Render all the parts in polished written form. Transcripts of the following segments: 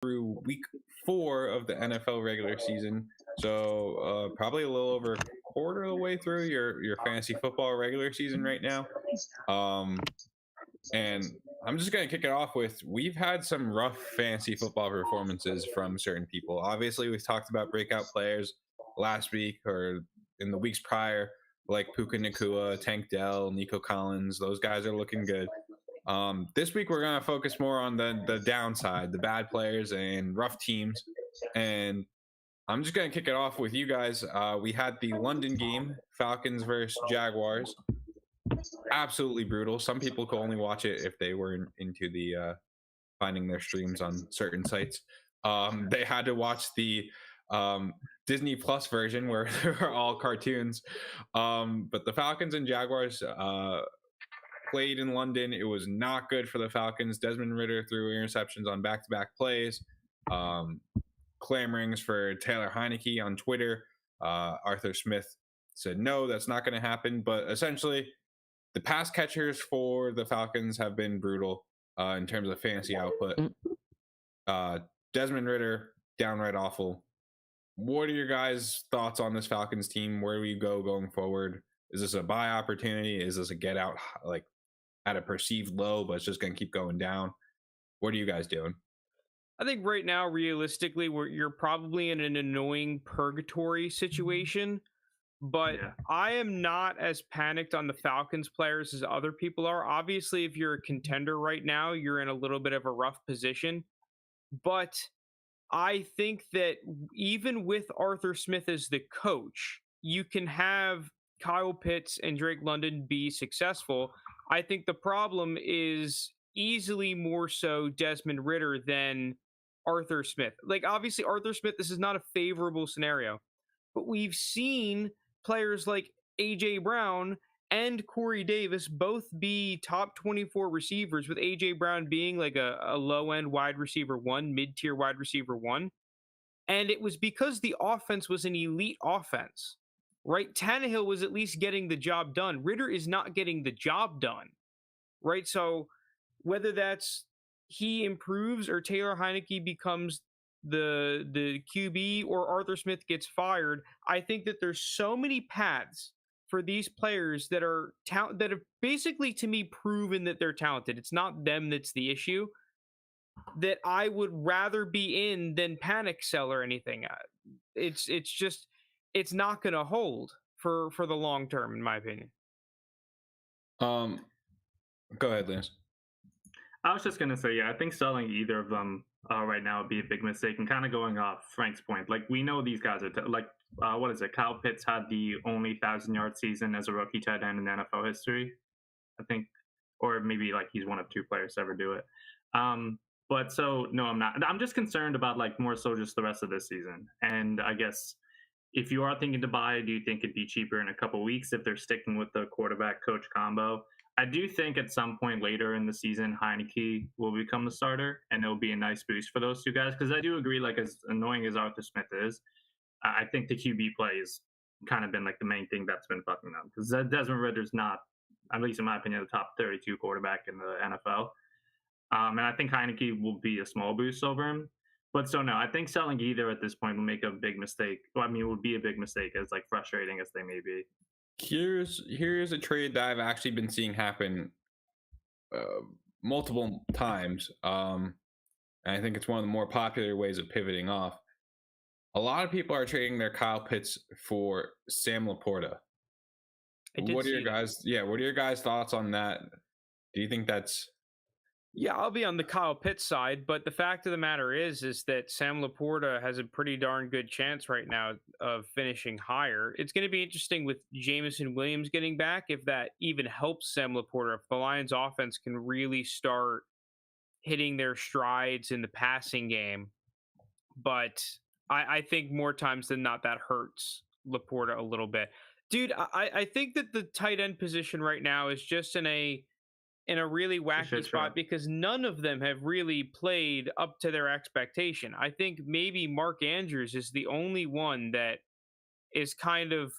through week 4 of the NFL regular season. So probably a little over a quarter of the way through your fantasy football regular season right now. And I'm just going to kick it off with, we've had some rough fantasy football performances from certain people. Obviously, we've talked about breakout players last week or in the weeks prior, like Puka Nacua, Tank Dell, Nico Collins. Those guys are looking good. This week, we're going to focus more on the downside, the bad players and rough teams. And I'm just going to kick it off with you guys. We had the London game, Falcons versus Jaguars. Absolutely brutal. Some people could only watch it if they were into the finding their streams on certain sites. They had to watch the Disney Plus version where there were all cartoons. But the Falcons and Jaguars played in London. It was not good for the Falcons. Desmond Ridder threw interceptions on back-to-back plays. Clamorings for Taylor Heineke on Twitter. Arthur Smith said, no, that's not going to happen. But essentially, the pass catchers for the Falcons have been brutal in terms of fantasy output. Desmond Ridder, downright awful. What are your guys' thoughts on this Falcons team? Where do we go going forward? Is this a buy opportunity? Is this a get out like at a perceived low, but it's just going to keep going down? What are you guys doing? I think right now, realistically, you're probably in an annoying purgatory situation. But yeah, I am not as panicked on the Falcons players as other people are. Obviously, if you're a contender right now, you're in a little bit of a rough position. But I think that even with Arthur Smith as the coach, you can have Kyle Pitts and Drake London be successful. I think the problem is easily more so Desmond Ridder than Arthur Smith. Like, obviously, Arthur Smith, this is not a favorable scenario. But we've seen players like A.J. Brown and Corey Davis both be top 24 receivers, with A.J. Brown being like a low-end wide receiver 1, mid-tier wide receiver 1. And it was because the offense was an elite offense, right? Tannehill was at least getting the job done. Ridder is not getting the job done, right? So whether that's he improves or Taylor Heineke becomes the QB or Arthur Smith gets fired, I think that there's so many paths for these players that are that have basically, to me, proven that they're talented. It's not them that's the issue, that I would rather be in than panic sell or anything. It's just, it's not going to hold for the long term, in my opinion. Go ahead, Lance. I was just going to say, yeah, I think selling either of them right now would be a big mistake. And kind of going off Frank's point, like, we know these guys are what is it? Kyle Pitts had the only 1,000-yard season as a rookie tight end in NFL history, I think, or maybe like he's one of 2 players to ever do it. But so no, I'm not. I'm just concerned about like more so just the rest of this season. And I guess if you are thinking to buy, do you think it'd be cheaper in a couple weeks if they're sticking with the quarterback coach combo? I do think at some point later in the season, Heineke will become the starter, and it'll be a nice boost for those 2 guys. Because I do agree, like, as annoying as Arthur Smith is, I think the QB play has kind of been like the main thing that's been fucking them. Because Desmond Ridder's not, at least in my opinion, the top 32 quarterback in the NFL. And I think Heineke will be a small boost over him. But so no, I think selling either at this point will make a big mistake. Well, I mean, it would be a big mistake, as like frustrating as they may be. Here's a trade that I've actually been seeing happen multiple times. And I think it's one of the more popular ways of pivoting off. A lot of people are trading their Kyle Pitts for Sam Laporta. What are your guys' thoughts on that? Do you think that's... Yeah, I'll be on the Kyle Pitts side, but the fact of the matter is that Sam Laporta has a pretty darn good chance right now of finishing higher. It's going to be interesting with Jameson Williams getting back, if that even helps Sam Laporta, if the Lions offense can really start hitting their strides in the passing game. But I think more times than not, that hurts Laporta a little bit. Dude, I think that the tight end position right now is just in a really wacky spot because none of them have really played up to their expectation. I think maybe Mark Andrews is the only one that is kind of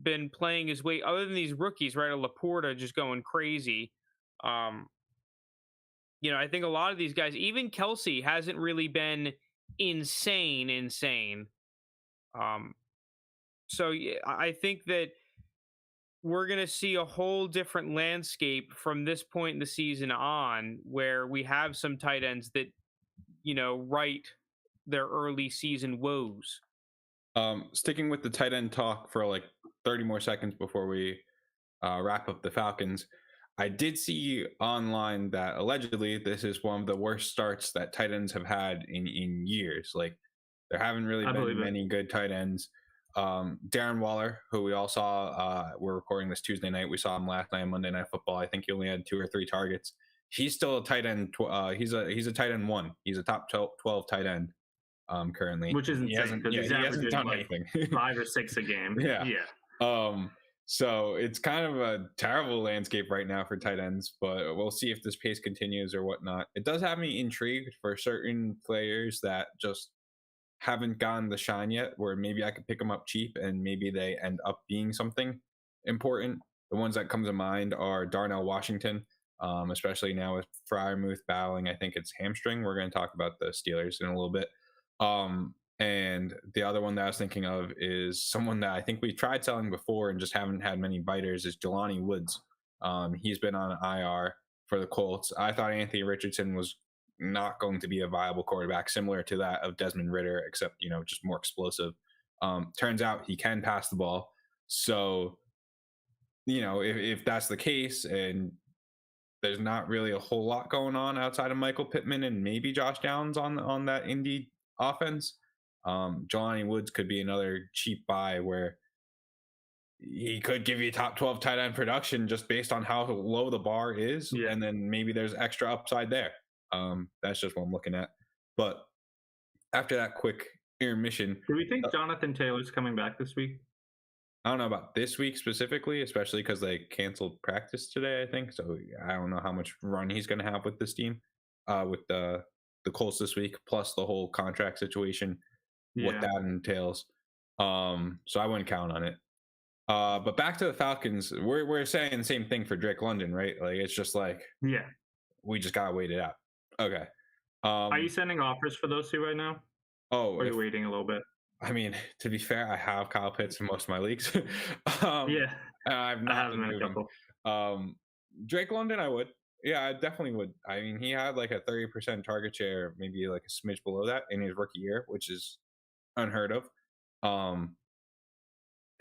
been playing his way, other than these rookies, right? Laporta just going crazy. I think a lot of these guys, even Kelsey, hasn't really been insane. So yeah, I think that we're going to see a whole different landscape from this point in the season on, where we have some tight ends that, right their early season woes. Sticking with the tight end talk for like 30 more seconds before we wrap up the Falcons. I did see online that allegedly this is one of the worst starts that tight ends have had in years. Like, there haven't really been many good tight ends. Darren Waller, who we all saw, we're recording this Tuesday night. We saw him last night on Monday Night Football. I think he only had 2 or 3 targets. He's still a tight end. He's a tight end 1. He's a top 12 tight end currently, which is insane because he hasn't done anything. 5 or 6 a game. Yeah. So it's kind of a terrible landscape right now for tight ends, but we'll see if this pace continues or whatnot. It does have me intrigued for certain players that just haven't gotten the shine yet, where maybe I could pick them up cheap and maybe they end up being something important. The ones that come to mind are Darnell Washington, especially now with Freiermuth battling, I think it's hamstring. We're going to talk about the Steelers in a little bit. And the other one that I was thinking of is someone that I think we tried selling before and just haven't had many biters, is Jelani Woods. He's been on IR for the Colts. I thought Anthony Richardson was not going to be a viable quarterback, similar to that of Desmond Ridder, except, just more explosive. Turns out he can pass the ball. So, if that's the case, and there's not really a whole lot going on outside of Michael Pittman and maybe Josh Downs on that Indy offense, Jelani Woods could be another cheap buy where he could give you top 12 tight end production just based on how low the bar is. Yeah. And then maybe there's extra upside there. That's just what I'm looking at. But after that quick intermission, do we think Jonathan Taylor's coming back this week? I don't know about this week specifically, especially because they canceled practice today, I think. So I don't know how much run he's going to have with this team, with the Colts this week, plus the whole contract situation, what that entails. So I wouldn't count on it. But back to the Falcons, we're saying the same thing for Drake London, right? Like, it's just like, we just gotta wait it out. Okay. Are you sending offers for those 2 right now? Oh, or are you waiting a little bit? I mean, to be fair, I have Kyle Pitts in most of my leagues. I've not been moving. Drake London, I would. Yeah, I definitely would. I mean, he had like a 30% target share, maybe like a smidge below that in his rookie year, which is unheard of.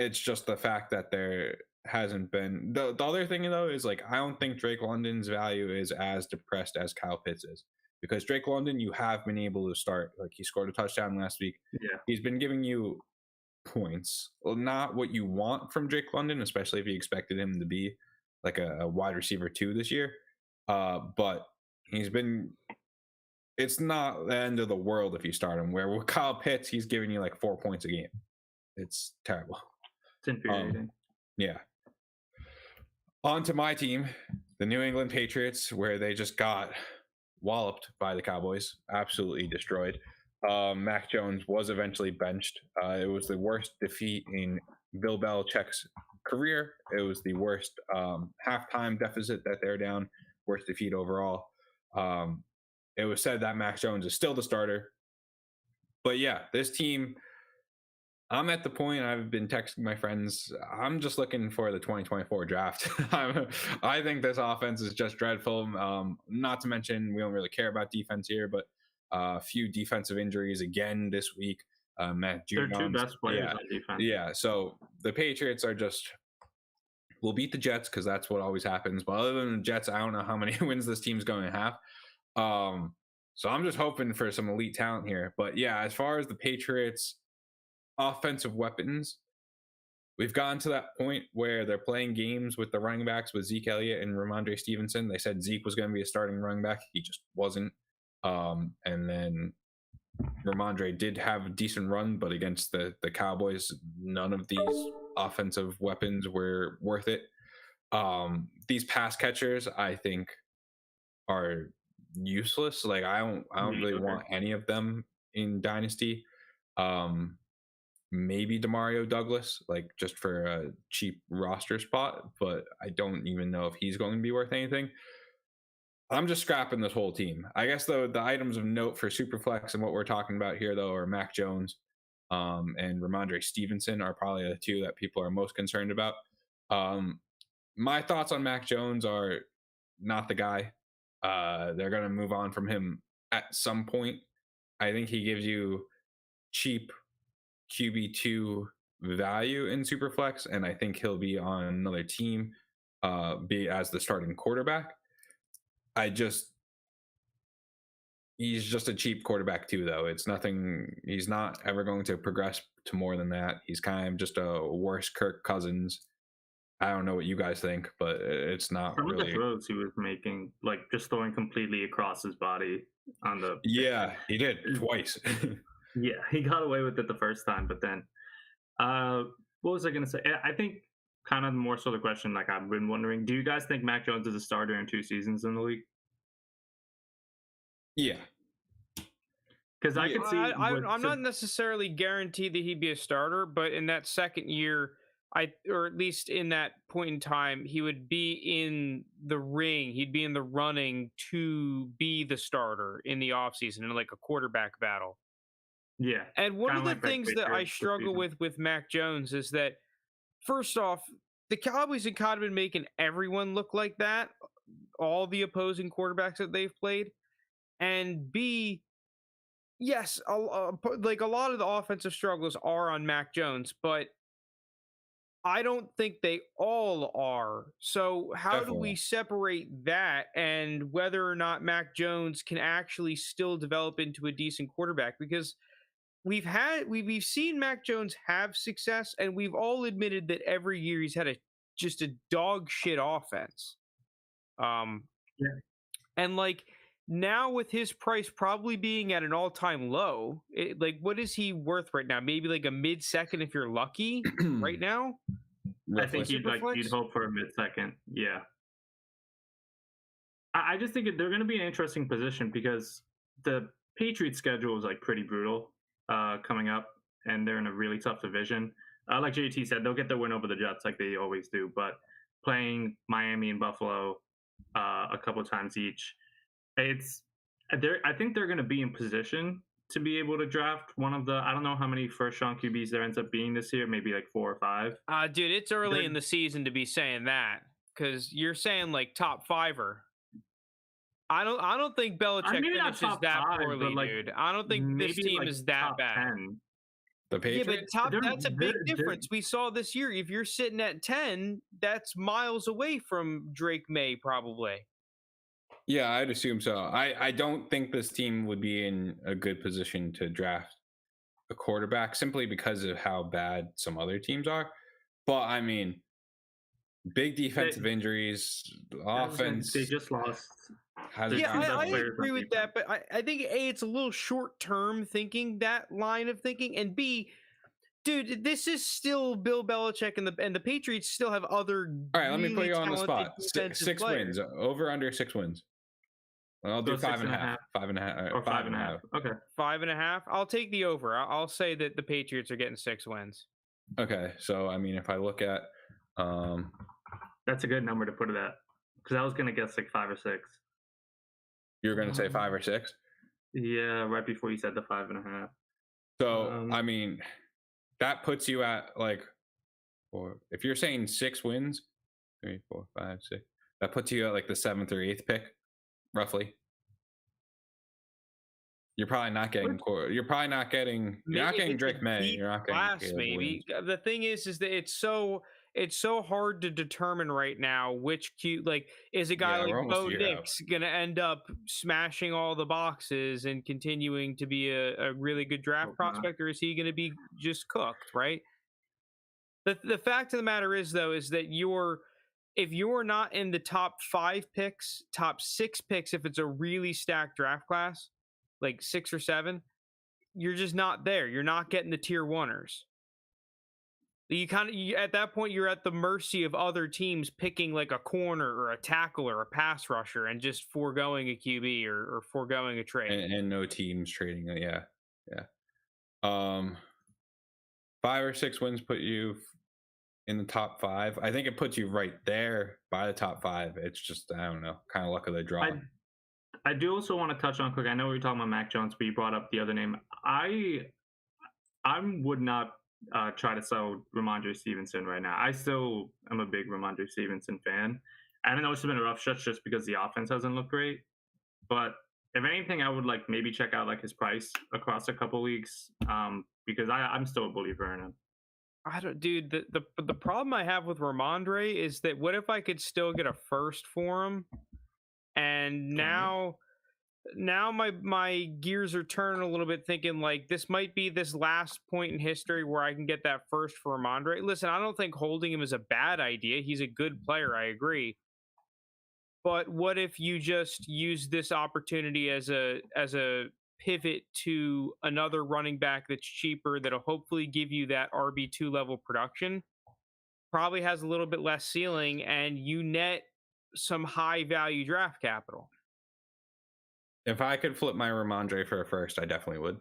It's just the fact that there hasn't been the other thing though is, like, I don't think Drake London's value is as depressed as Kyle Pitts is, because Drake London, you have been able to start. Like, he scored a touchdown last week. He's been giving you points. Well, not what you want from Drake London, especially if you expected him to be like a wide receiver 2 this year. But it's not the end of the world if you start him, where with Kyle Pitts, he's giving you like 4 points a game. It's terrible. It's infuriating. On to my team, the New England Patriots, where they just got walloped by the Cowboys, absolutely destroyed. Mac Jones was eventually benched. It was the worst defeat in Bill Belichick's career. It was the worst halftime deficit that they're down, worst defeat overall. It was said that Mac Jones is still the starter. But yeah, this team, I'm at the point, I've been texting my friends, I'm just looking for the 2024 draft. I think this offense is just dreadful. Not to mention, we don't really care about defense here, but a few defensive injuries again this week. Matt Judon, they're 2 best players on defense. Yeah, so the Patriots are just, we'll beat the Jets because that's what always happens. But other than the Jets, I don't know how many wins this team's going to have. So I'm just hoping for some elite talent here. But yeah, as far as the Patriots' offensive weapons, we've gotten to that point where they're playing games with the running backs with Zeke Elliott and Ramondre Stevenson. They said Zeke was going to be a starting running back. He just wasn't. And then Ramondre did have a decent run, but against the Cowboys, none of these offensive weapons were worth it. These pass catchers, I think, are useless. Like, I don't really want any of them in Dynasty. Maybe Demario Douglas, like, just for a cheap roster spot, but I don't even know if he's going to be worth anything. I'm just scrapping this whole team. I guess the items of note for Superflex and what we're talking about here, though, are Mac Jones and Ramondre Stevenson are probably the two that people are most concerned about. My thoughts on Mac Jones are not the guy. They're going to move on from him at some point. I think he gives you cheap QB2 value in Superflex, and I think he'll be on another team, be as the starting quarterback. He's just a cheap quarterback too, though. It's nothing. He's not ever going to progress to more than that. He's kind of just a worse Kirk Cousins. I don't know what you guys think, but it's not Some really. of the throws he was making, like just throwing completely across his body on the. Yeah, he did twice. Yeah, he got away with it the first time, but then, what was I going to say? I think kind of more so the question, like I've been wondering, do you guys think Mac Jones is a starter in 2 seasons in the league? Yeah. Because I could see. I'm not necessarily guaranteed that he'd be a starter, but in that second year, or at least in that point in time, he would be in the ring. He'd be in the running to be the starter in the offseason in like a quarterback battle. Yeah. And one of the things that I struggle with Mac Jones is that, first off, the Cowboys have kind of been making everyone look like that, all the opposing quarterbacks that they've played. And B, yes, like a lot of the offensive struggles are on Mac Jones, but I don't think they all are. So how do we separate that and whether or not Mac Jones can actually still develop into a decent quarterback? Because we've seen Mac Jones have success, and we've all admitted that every year he's had just a dog shit offense. And like now with his price probably being at an all-time low, like what is he worth right now? Maybe like a mid-second if you're lucky right now. I think you'd hope for a mid-second. Yeah. I just think they're going to be an interesting position because the Patriots schedule is like pretty brutal coming up, and they're in a really tough division. Like JT said, they'll get their win over the Jets like they always do, but playing Miami and Buffalo a couple times each, I think they're going to be in position to be able to draft one of the, I don't know how many first-round QBs there ends up being this year, maybe like 4 or 5. Dude, it's early in the season to be saying that because you're saying like top 5-er. I don't think Belichick finishes that poorly, like, dude. I don't think this team is that bad. 10. The Patriots? Yeah, but that's a big difference. We saw this year. If you're sitting at 10, that's miles away from Drake May, probably. Yeah, I'd assume so. I don't think this team would be in a good position to draft a quarterback simply because of how bad some other teams are. But I mean, big defensive injuries, offense. They just lost. Yeah, I agree with that, but I think A, it's a little short term thinking, that line of thinking, and B, dude, this is still Bill Belichick, and the Patriots still have other. All right, let me put you on the spot. 6 wins, over under 6 wins. I'll do 5.5. 5.5. Or 5.5. Okay. 5.5. I'll take the over. I'll say that the Patriots are getting 6 wins. Okay, so I mean, if I look at, that's a good number to put it at, because I was gonna guess like 5 or 6. You're gonna say 5 or 6? Yeah, right before you said the 5.5. So I mean, that puts you at like, if you're saying 6 wins, 3, 4, 5, 6, that puts you at like the 7th or 8th pick, roughly. You're probably not getting. You're not getting Drake May. You're not getting maybe. The thing is that it's so hard to determine right now which is a guy like Bo Nix going to end up smashing all the boxes and continuing to be a really good draft prospect, or is he going to be just cooked, right? The fact of the matter is, though, is that if you're not in the top 5 picks, top 6 picks, if it's a really stacked draft class, like 6 or 7, you're just not there. You're not getting the tier 1ers. You at that point, you're at the mercy of other teams picking like a corner or a tackle or a pass rusher and just foregoing a QB or foregoing a trade. And no teams trading it. Yeah. 5 or 6 wins put you in the top 5. I think it puts you right there by the top 5. It's just, I don't know, kind of luck of the draw. I do also want to touch on quick. I know we were talking about Mac Jones, but you brought up the other name. I would not try to sell Ramondre Stevenson right now. I still am a big Ramondre Stevenson fan. I know it's been a rough stretch just because the offense hasn't looked great. But if anything, I would like maybe check out like his price across a couple leagues because I'm still a believer in him. I don't, dude. The problem I have with Ramondre is that what if I could still get a first for him, and now my gears are turning a little bit, thinking like this might be this last point in history where I can get that first for Ramondre. Listen, I don't think holding him is a bad idea. He's a good player. I agree. But what if you just use this opportunity as a pivot to another running back that's cheaper, that'll hopefully give you that RB2 level production, probably has a little bit less ceiling, and you net some high value draft capital. If I could flip my Ramondre for a first, I definitely would.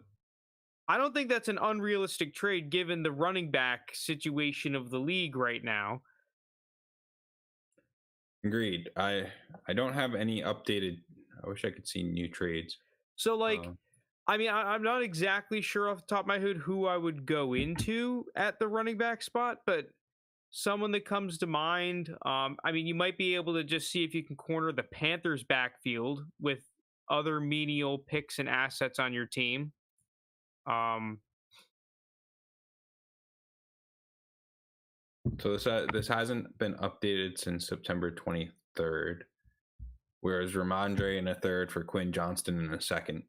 I don't think that's an unrealistic trade given the running back situation of the league right now. Agreed. I don't have any updated. I wish I could see new trades. So like, I mean, I'm not exactly sure off the top of my head who I would go into at the running back spot, but someone that comes to mind, I mean, you might be able to just see if you can corner the Panthers backfield with other menial picks and assets on your team. So this hasn't been updated since September 23rd, whereas Ramondre in a third for Quinn Johnston in a second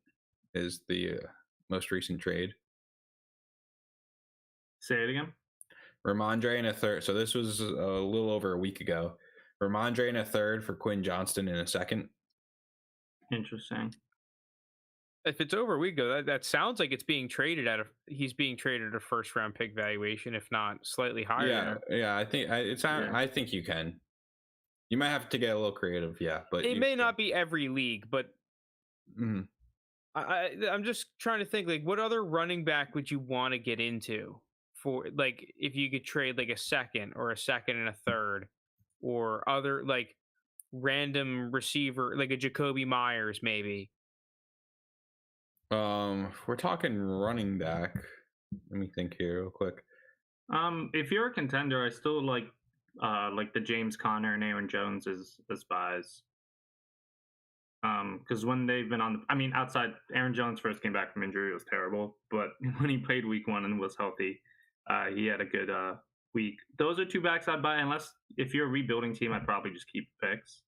is the most recent trade. Say it again. Ramondre in a third. So this was a little over a week ago. Ramondre in a third for Quinn Johnston in a second. Interesting. If it's over a week ago, that sounds like it's being traded he's being traded at a first round pick valuation, if not slightly higher. Yeah. I think I think you can. You might have to get a little creative, but it may not be every league, but mm-hmm. I'm just trying to think, like, what other running back would you want to get into for, like, if you could trade like a second or a second and a third, or other like random receiver like a Jacoby Myers maybe. We're talking running back. Let me think here real quick. If you're a contender, I still like the James Conner and Aaron Jones as buys. Because when they've been on, outside Aaron Jones first came back from injury, it was terrible. But when he played week 1 and was healthy, he had a good week. Those are two backs I'd buy, unless if you're a rebuilding team, I'd probably just keep picks.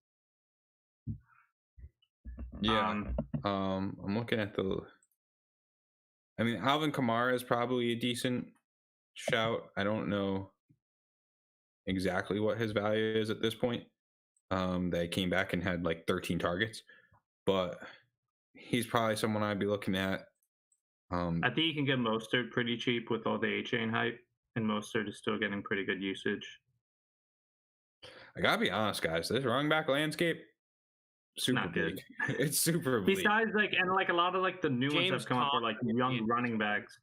Yeah. I'm looking at Alvin Kamara is probably a decent shout. I don't know exactly what his value is at this point. They came back and had like 13 targets, but he's probably someone I'd be looking at. I think you can get Mostert pretty cheap with all the A-Chain hype, and Mostert is still getting pretty good usage. I gotta be honest, guys. This running back landscape, super bleak. It's super bleak. Besides, a lot of the new ones have come up for young running backs.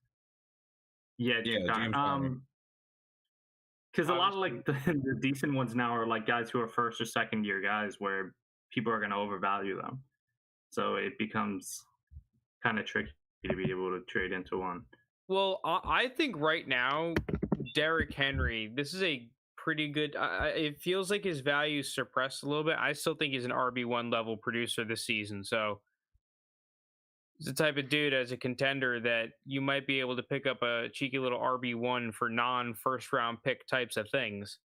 Yeah, James Conner. Because a lot of the decent ones now are guys who are first or second year guys, where people are going to overvalue them. So it becomes kind of tricky to be able to trade into one. Well, I think right now, Derrick Henry, this is a pretty good. It feels like his value is suppressed a little bit. I still think he's an RB1 level producer this season. So he's the type of dude as a contender that you might be able to pick up a cheeky little RB1 for non-first round pick types of things.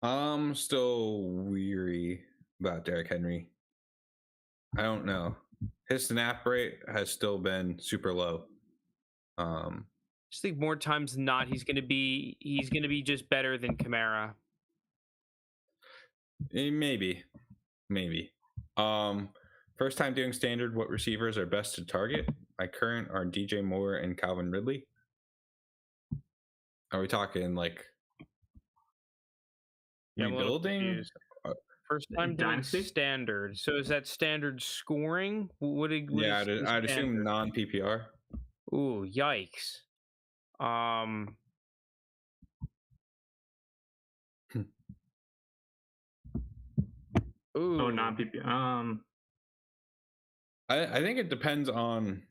I'm still weary about Derrick Henry. I don't know. His snap rate has still been super low. I just think more times than not, he's gonna be just better than Kamara. Maybe. First time doing standard, what receivers are best to target? My current are DJ Moore and Calvin Ridley. Are we talking rebuilding? First time doing standard. So is that standard scoring? I'd assume non-PPR. Ooh, yikes. Ooh. Oh, non-PPR. I think it depends on.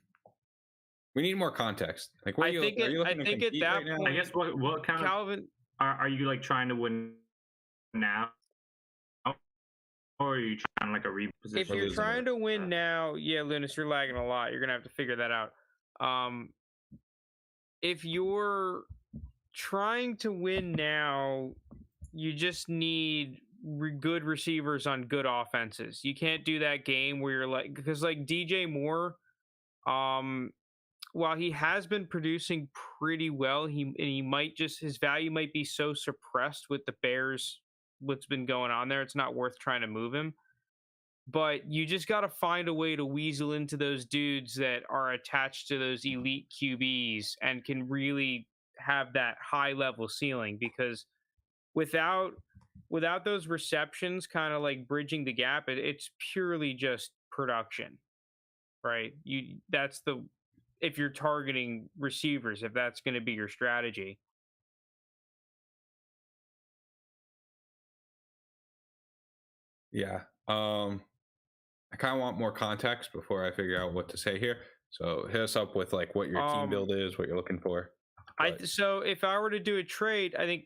We need more context. Like, what are you looking to compete that right now? point, I guess what kind Calvin, are you like trying to win now, or are you trying like a reposition? if you're trying to win now, yeah, Lunis, you're lagging a lot. You're gonna have to figure that out. If you're trying to win now, you just need good receivers on good offenses. You can't do that game where you're like, because like DJ Moore, while he has been producing pretty well, he might just, his value might be so suppressed with the Bears, what's been going on there. It's not worth trying to move him. But you just got to find a way to weasel into those dudes that are attached to those elite QBs and can really have that high level ceiling, because without those receptions kind of like bridging the gap, it's purely just production, right? That's the, if you're targeting receivers, if that's going to be your strategy. Yeah. I kind of want more context before I figure out what to say here. So hit us up with like what your team build is, what you're looking for. So if I were to do a trade, I think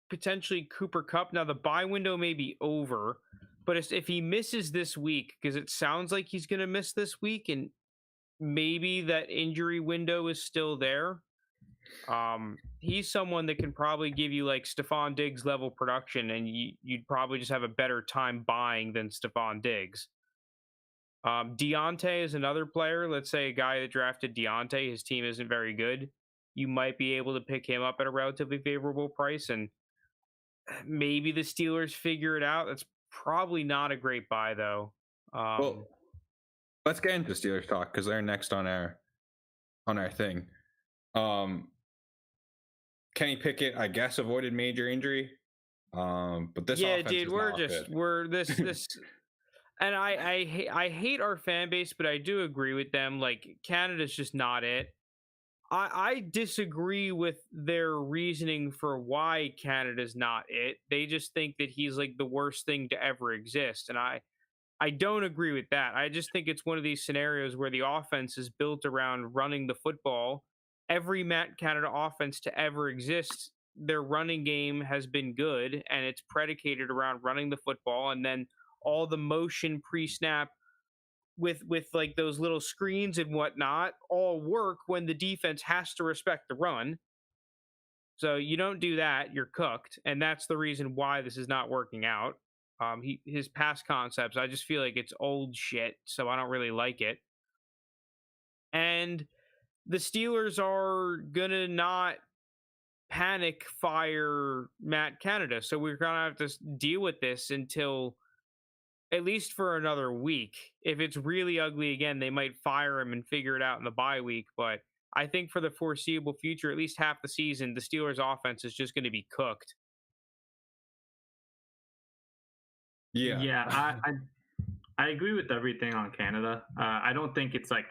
potentially Cooper Kupp. Now the buy window may be over, but if he misses this week, because it sounds like he's going to miss this week, and maybe that injury window is still there. He's someone that can probably give you like Stephon Diggs level production, and you'd probably just have a better time buying than Stephon Diggs. Deontay is another player. Let's say a guy that drafted Deontay, his team isn't very good. You might be able to pick him up at a relatively favorable price, and maybe the Steelers figure it out. That's probably not a great buy, though. Well, let's get into Steelers talk because they're next on our thing. Kenny Pickett, I guess, avoided major injury. But this offense dude, we're this. And I hate our fan base, but I do agree with them. Like, Canada's just not it. I disagree with their reasoning for why Canada's not it. They just think that he's like the worst thing to ever exist. And I don't agree with that. I just think it's one of these scenarios where the offense is built around running the football. Every Matt Canada offense to ever exist, their running game has been good, and it's predicated around running the football, and then all the motion pre-snap with like those little screens and whatnot all work when the defense has to respect the run. So you don't do that, you're cooked, and that's the reason why this is not working out. His pass concepts, I just feel like it's old shit, so I don't really like it. And the Steelers are gonna not panic fire Matt Canada, so we're gonna have to deal with this until at least for another week. If it's really ugly again, they might fire him and figure it out in the bye week. But I think for the foreseeable future, at least half the season, the Steelers' offense is just going to be cooked. Yeah, I agree with everything on Canada. I don't think it's like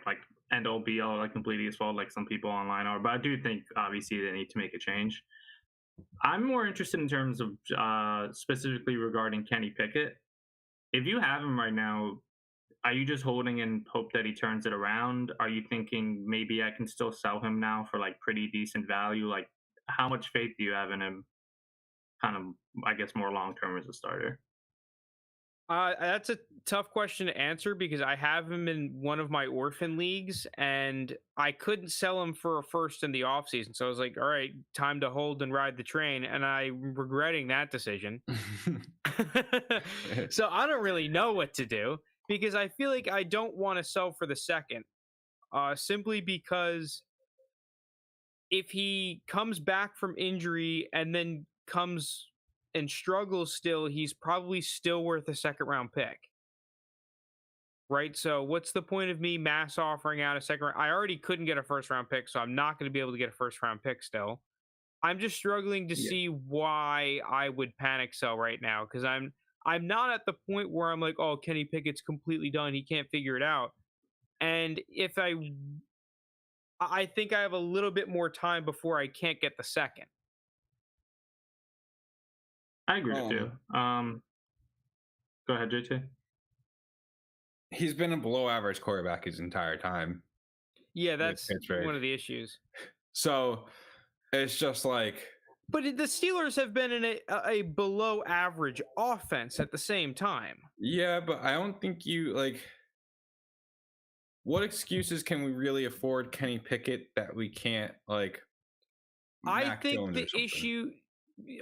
end all be all like completely his fault like some people online are, but I do think obviously they need to make a change. I'm more interested in terms of specifically regarding Kenny Pickett. If you have him right now, are you just holding in hope that he turns it around? Are you thinking maybe I can still sell him now for like pretty decent value? Like, how much faith do you have in him? Kind of, I guess, more long term as a starter. That's a tough question to answer because I have him in one of my orphan leagues and I couldn't sell him for a first in the offseason. So I was like, all right, time to hold and ride the train. And I'm regretting that decision. So I don't really know what to do because I feel like I don't want to sell for the second, simply because if he comes back from injury and then comes and struggles still, he's probably still worth a second round pick. Right? So what's the point of me mass offering out a second round? I already couldn't get a first round pick, so I'm not going to be able to get a first round pick still. I'm just struggling to see why I would panic sell right now because I'm not at the point where I'm like, oh, Kenny Pickett's completely done. He can't figure it out. And if I think I have a little bit more time before I can't get the second. I agree with you. Go ahead, JT. He's been a below average quarterback his entire time. Yeah, that's one of the issues. So it's just like. But the Steelers have been in a below average offense at the same time. Yeah, but I don't think you like. What excuses can we really afford Kenny Pickett that we can't like? I think the issue.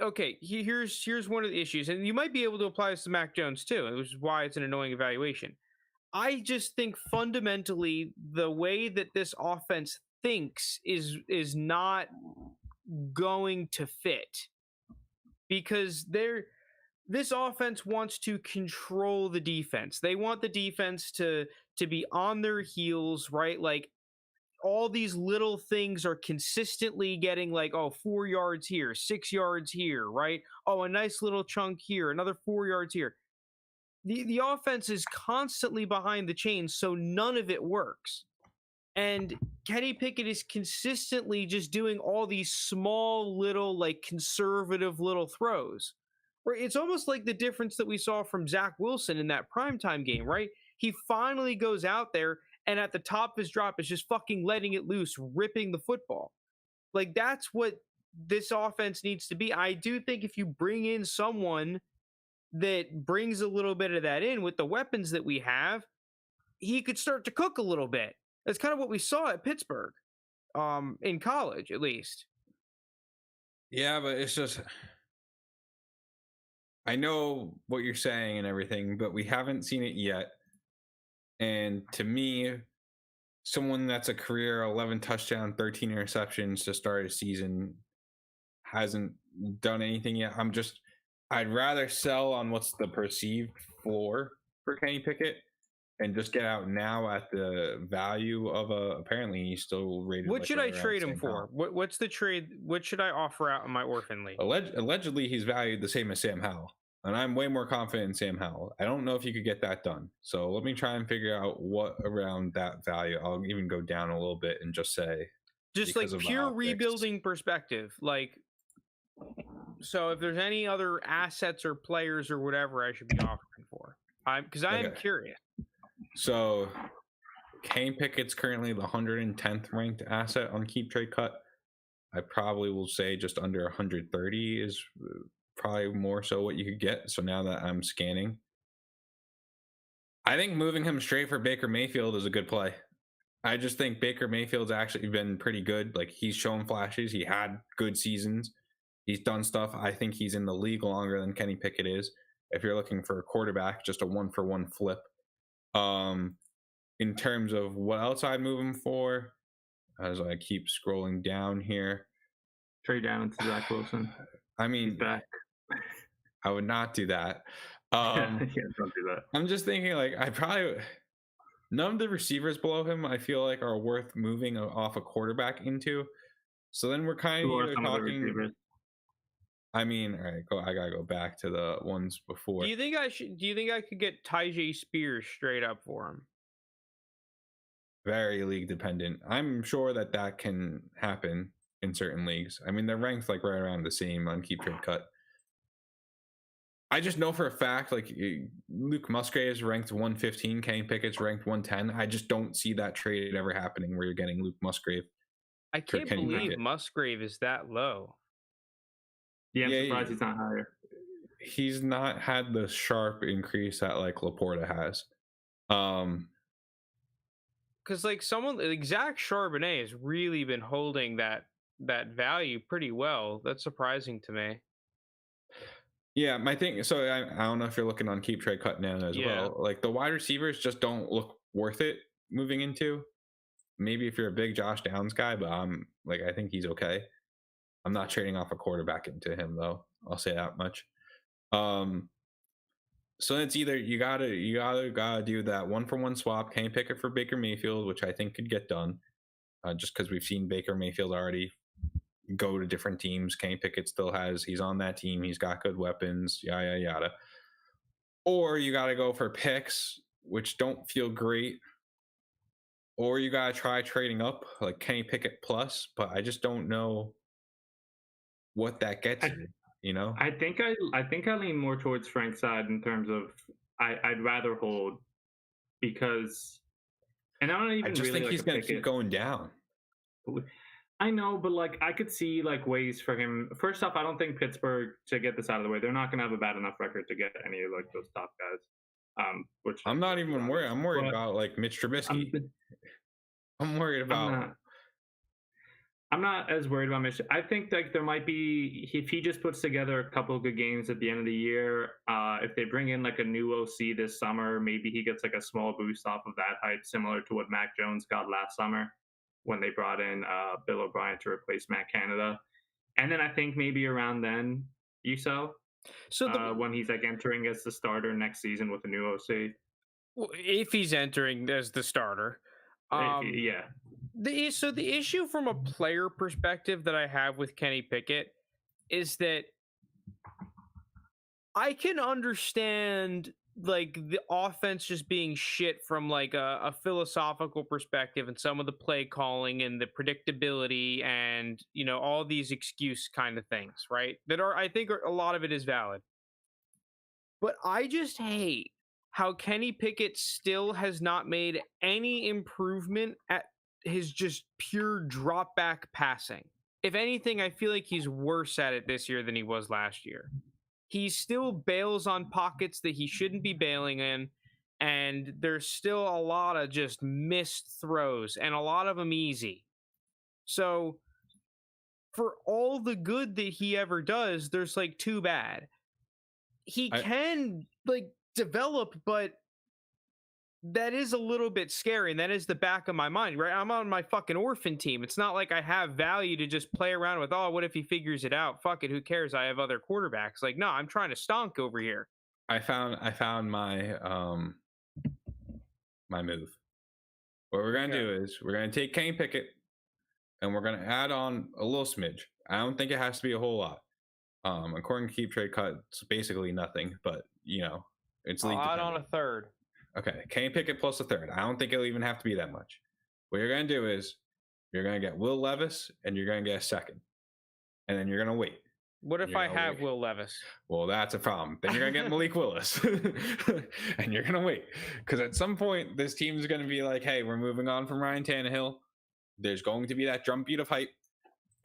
Okay, here's one of the issues, and you might be able to apply this to Mac Jones too, which is why it's an annoying evaluation. I just think fundamentally the way that this offense thinks is not going to fit, because this offense wants to control the defense. They want the defense to be on their heels, right? Like all these little things are consistently getting like, 4 yards here, 6 yards here, right? Oh, a nice little chunk here, another 4 yards here. The offense is constantly behind the chains, so none of it works. And Kenny Pickett is consistently just doing all these small little, like conservative little throws. Right? It's almost like the difference that we saw from Zach Wilson in that primetime game, right? He finally goes out there and at the top of his drop is just fucking letting it loose, ripping the football. Like that's what this offense needs to be. I do think if you bring in someone that brings a little bit of that in with the weapons that we have, he could start to cook a little bit. That's kind of what we saw at Pittsburgh, in college, at least. Yeah, but it's just, I know what you're saying and everything, but we haven't seen it yet. And to me, someone that's a career 11 touchdown, 13 interceptions to start a season hasn't done anything yet. I'd rather sell on what's the perceived floor for Kenny Pickett and just get out now at the value of apparently he's still rated. What should I trade him for? What's the trade? What should I offer out in my orphan league? Allegedly, he's valued the same as Sam Howell. And I'm way more confident in Sam Howell. I don't know if you could get that done. So let me try and figure out what around that value. I'll even go down a little bit and just say. Just like pure rebuilding perspective. Like, so if there's any other assets or players or whatever I should be offering for. Because I am curious. So Kenny Pickett's currently the 110th ranked asset on Keep Trade Cut. I probably will say just under 130 is probably more so what you could get. So now that I'm scanning, I think moving him straight for Baker Mayfield is a good play. I just think Baker Mayfield's actually been pretty good. Like he's shown flashes. He had good seasons. He's done stuff. I think he's in the league longer than Kenny Pickett is. If you're looking for a quarterback, just a 1-for-1 flip. In terms of what else I'd move him for, as I keep scrolling down here, trade down to Zach Wilson. I mean, he's back. I would not do that. Don't do that. I'm just thinking, like, none of the receivers below him, I feel like, are worth moving off a quarterback into. So then we're kind of either talking. I mean, all right, I gotta go back to the ones before. Do you think I could get Tyjae Spears straight up for him? Very league dependent. I'm sure that can happen in certain leagues. I mean, they're ranked like right around the same on Keep Trade Cut. I just know for a fact, like Luke Musgrave is ranked 115, Kenny Pickett's ranked 110. I just don't see that trade ever happening where you're getting Luke Musgrave. I can't believe Musgrave is that low. Yeah, I'm surprised he's not higher. He's not had the sharp increase that like Laporta has. Because like someone like Zach Charbonnet has really been holding that value pretty well. That's surprising to me. Yeah, my thing. So I don't know if you're looking on Keep Trade Cut now as well. Like the wide receivers just don't look worth it moving into. Maybe if you're a big Josh Downs guy, but I think he's okay. I'm not trading off a quarterback into him though. I'll say that much. So it's either you gotta do that 1-for-1 swap, Kenny Pickett for Baker Mayfield, which I think could get done, just because we've seen Baker Mayfield already go to different teams. Kenny Pickett he's on that team. He's got good weapons, yada yada. Or you gotta go for picks, which don't feel great. Or you gotta try trading up like Kenny Pickett plus, but I just don't know what that gets you. You know, I think I lean more towards Frank's side in terms of I'd rather hold because, and I don't even I just really think like he's going to keep going down. I know, but like I could see like ways for him. First off, I don't think Pittsburgh, to get this out of the way, they're not going to have a bad enough record to get any of like those top guys. Which I'm not even worried. I'm worried about like Mitch Trubisky. I'm worried about. I'm not as worried about Mitch. I think like there might be, if he just puts together a couple of good games at the end of the year. If they bring in like a new OC this summer, maybe he gets like a small boost off of that hype, similar to what Mac Jones got last summer when they brought in Bill O'Brien to replace Matt Canada. And then I think maybe around then, when he's like entering as the starter next season with a new OC. If he's entering as the starter. Yeah. So the issue from a player perspective that I have with Kenny Pickett is that I can understand like the offense just being shit from like a philosophical perspective, and some of the play calling and the predictability and, you know, all these excuse kind of things, right? That are, I think a lot of it is valid. But I just hate how Kenny Pickett still has not made any improvement at his just pure drop back passing. If anything, I feel like he's worse at it this year than he was last year. He still bails on pockets that he shouldn't be bailing in, and there's still a lot of just missed throws, and a lot of them easy. So for all the good that he ever does, there's like too bad. He can like develop, but that is a little bit scary, and that is the back of my mind, right? I'm on my fucking orphan team. It's not like I have value to just play around with, oh, what if he figures it out? Fuck it, who cares? I have other quarterbacks. Like, no, I'm trying to stonk over here. I found my my move. What we're gonna do is we're gonna take Kenny Pickett and we're gonna add on a little smidge. I don't think it has to be a whole lot. According to Keep Trade Cut, it's basically nothing, but you know, it's league dependent. Add on a third. Okay, Kenny Pickett plus a third. I don't think it'll even have to be that much. What you're going to do is you're going to get Will Levis and you're going to get a second. And then you're going to wait. What if I have Will Levis? Well, that's a problem. Then you're going to get Malik Willis. And you're going to wait. Because at some point, this team is going to be like, hey, we're moving on from Ryan Tannehill. There's going to be that drumbeat of hype.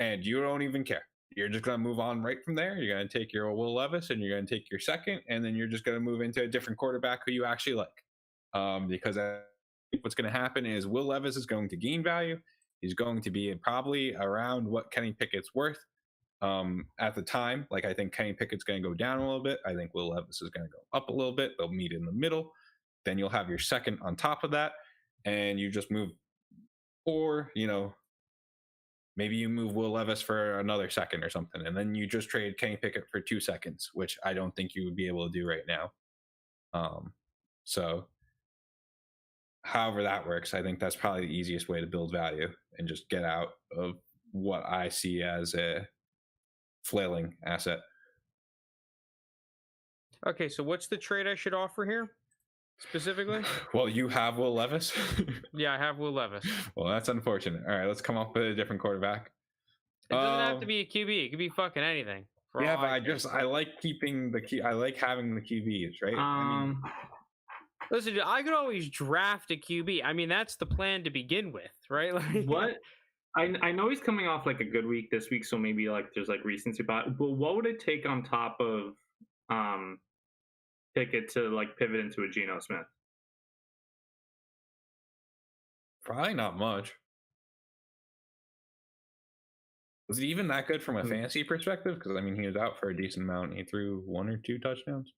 And you don't even care. You're just going to move on right from there. You're going to take your Will Levis and you're going to take your second. And then you're just going to move into a different quarterback who you actually like. Because what's going to happen is Will Levis is going to gain value. He's going to be probably around what Kenny Pickett's worth at the time. Like, I think Kenny Pickett's going to go down a little bit. I think Will Levis is going to go up a little bit. They'll meet in the middle. Then you'll have your second on top of that, and you just move. Or, you know, maybe you move Will Levis for another second or something, and then you just trade Kenny Pickett for 2 seconds, which I don't think you would be able to do right now. So however that works, I think that's probably the easiest way to build value and just get out of what I see as a flailing asset. Okay, so what's the trade I should offer here specifically? Well, you have Will Levis. Yeah, I have Will Levis. Well, that's unfortunate. All right, let's come up with a different quarterback. It doesn't have to be a QB. It could be fucking anything. Yeah, but I like keeping the key. I like having the QBs, right? I mean, listen, I could always draft a QB. I mean, that's the plan to begin with, right? Like, what? I know he's coming off like a good week this week, so maybe like there's like recency bias. But what would it take on top of Pickett to like pivot into a Geno Smith? Probably not much. Was he even that good from a fantasy perspective? Because I mean, he was out for a decent amount. He threw 1 or 2 touchdowns.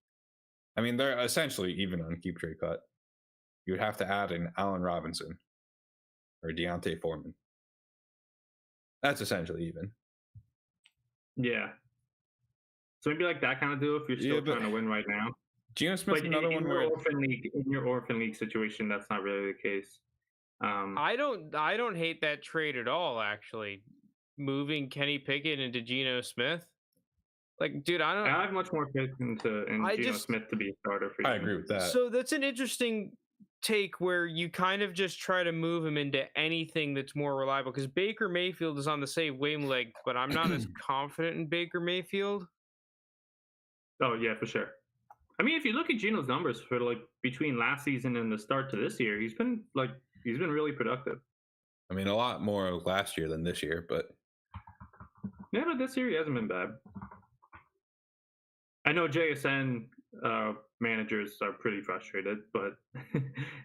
I mean, they're essentially even on Keep Trade Cut. You would have to add an Allen Robinson or Deontay Foreman. That's essentially even. Yeah. So maybe like that kind of deal if you're still trying to win right now. Geno Smith's another one where in your orphan league situation, that's not really the case. I don't hate that trade at all, actually. Moving Kenny Pickett into Geno Smith. Like, dude, I have much more faith in Geno Smith to be a starter for you. I agree with that. So that's an interesting take where you kind of just try to move him into anything that's more reliable, because Baker Mayfield is on the same wavelength, but I'm not as confident in Baker Mayfield. Oh, yeah, for sure. I mean, if you look at Geno's numbers for like between last season and the start to this year, he's been really productive. I mean, a lot more last year than this year, but yeah, but this year he hasn't been bad. I know JSN managers are pretty frustrated, but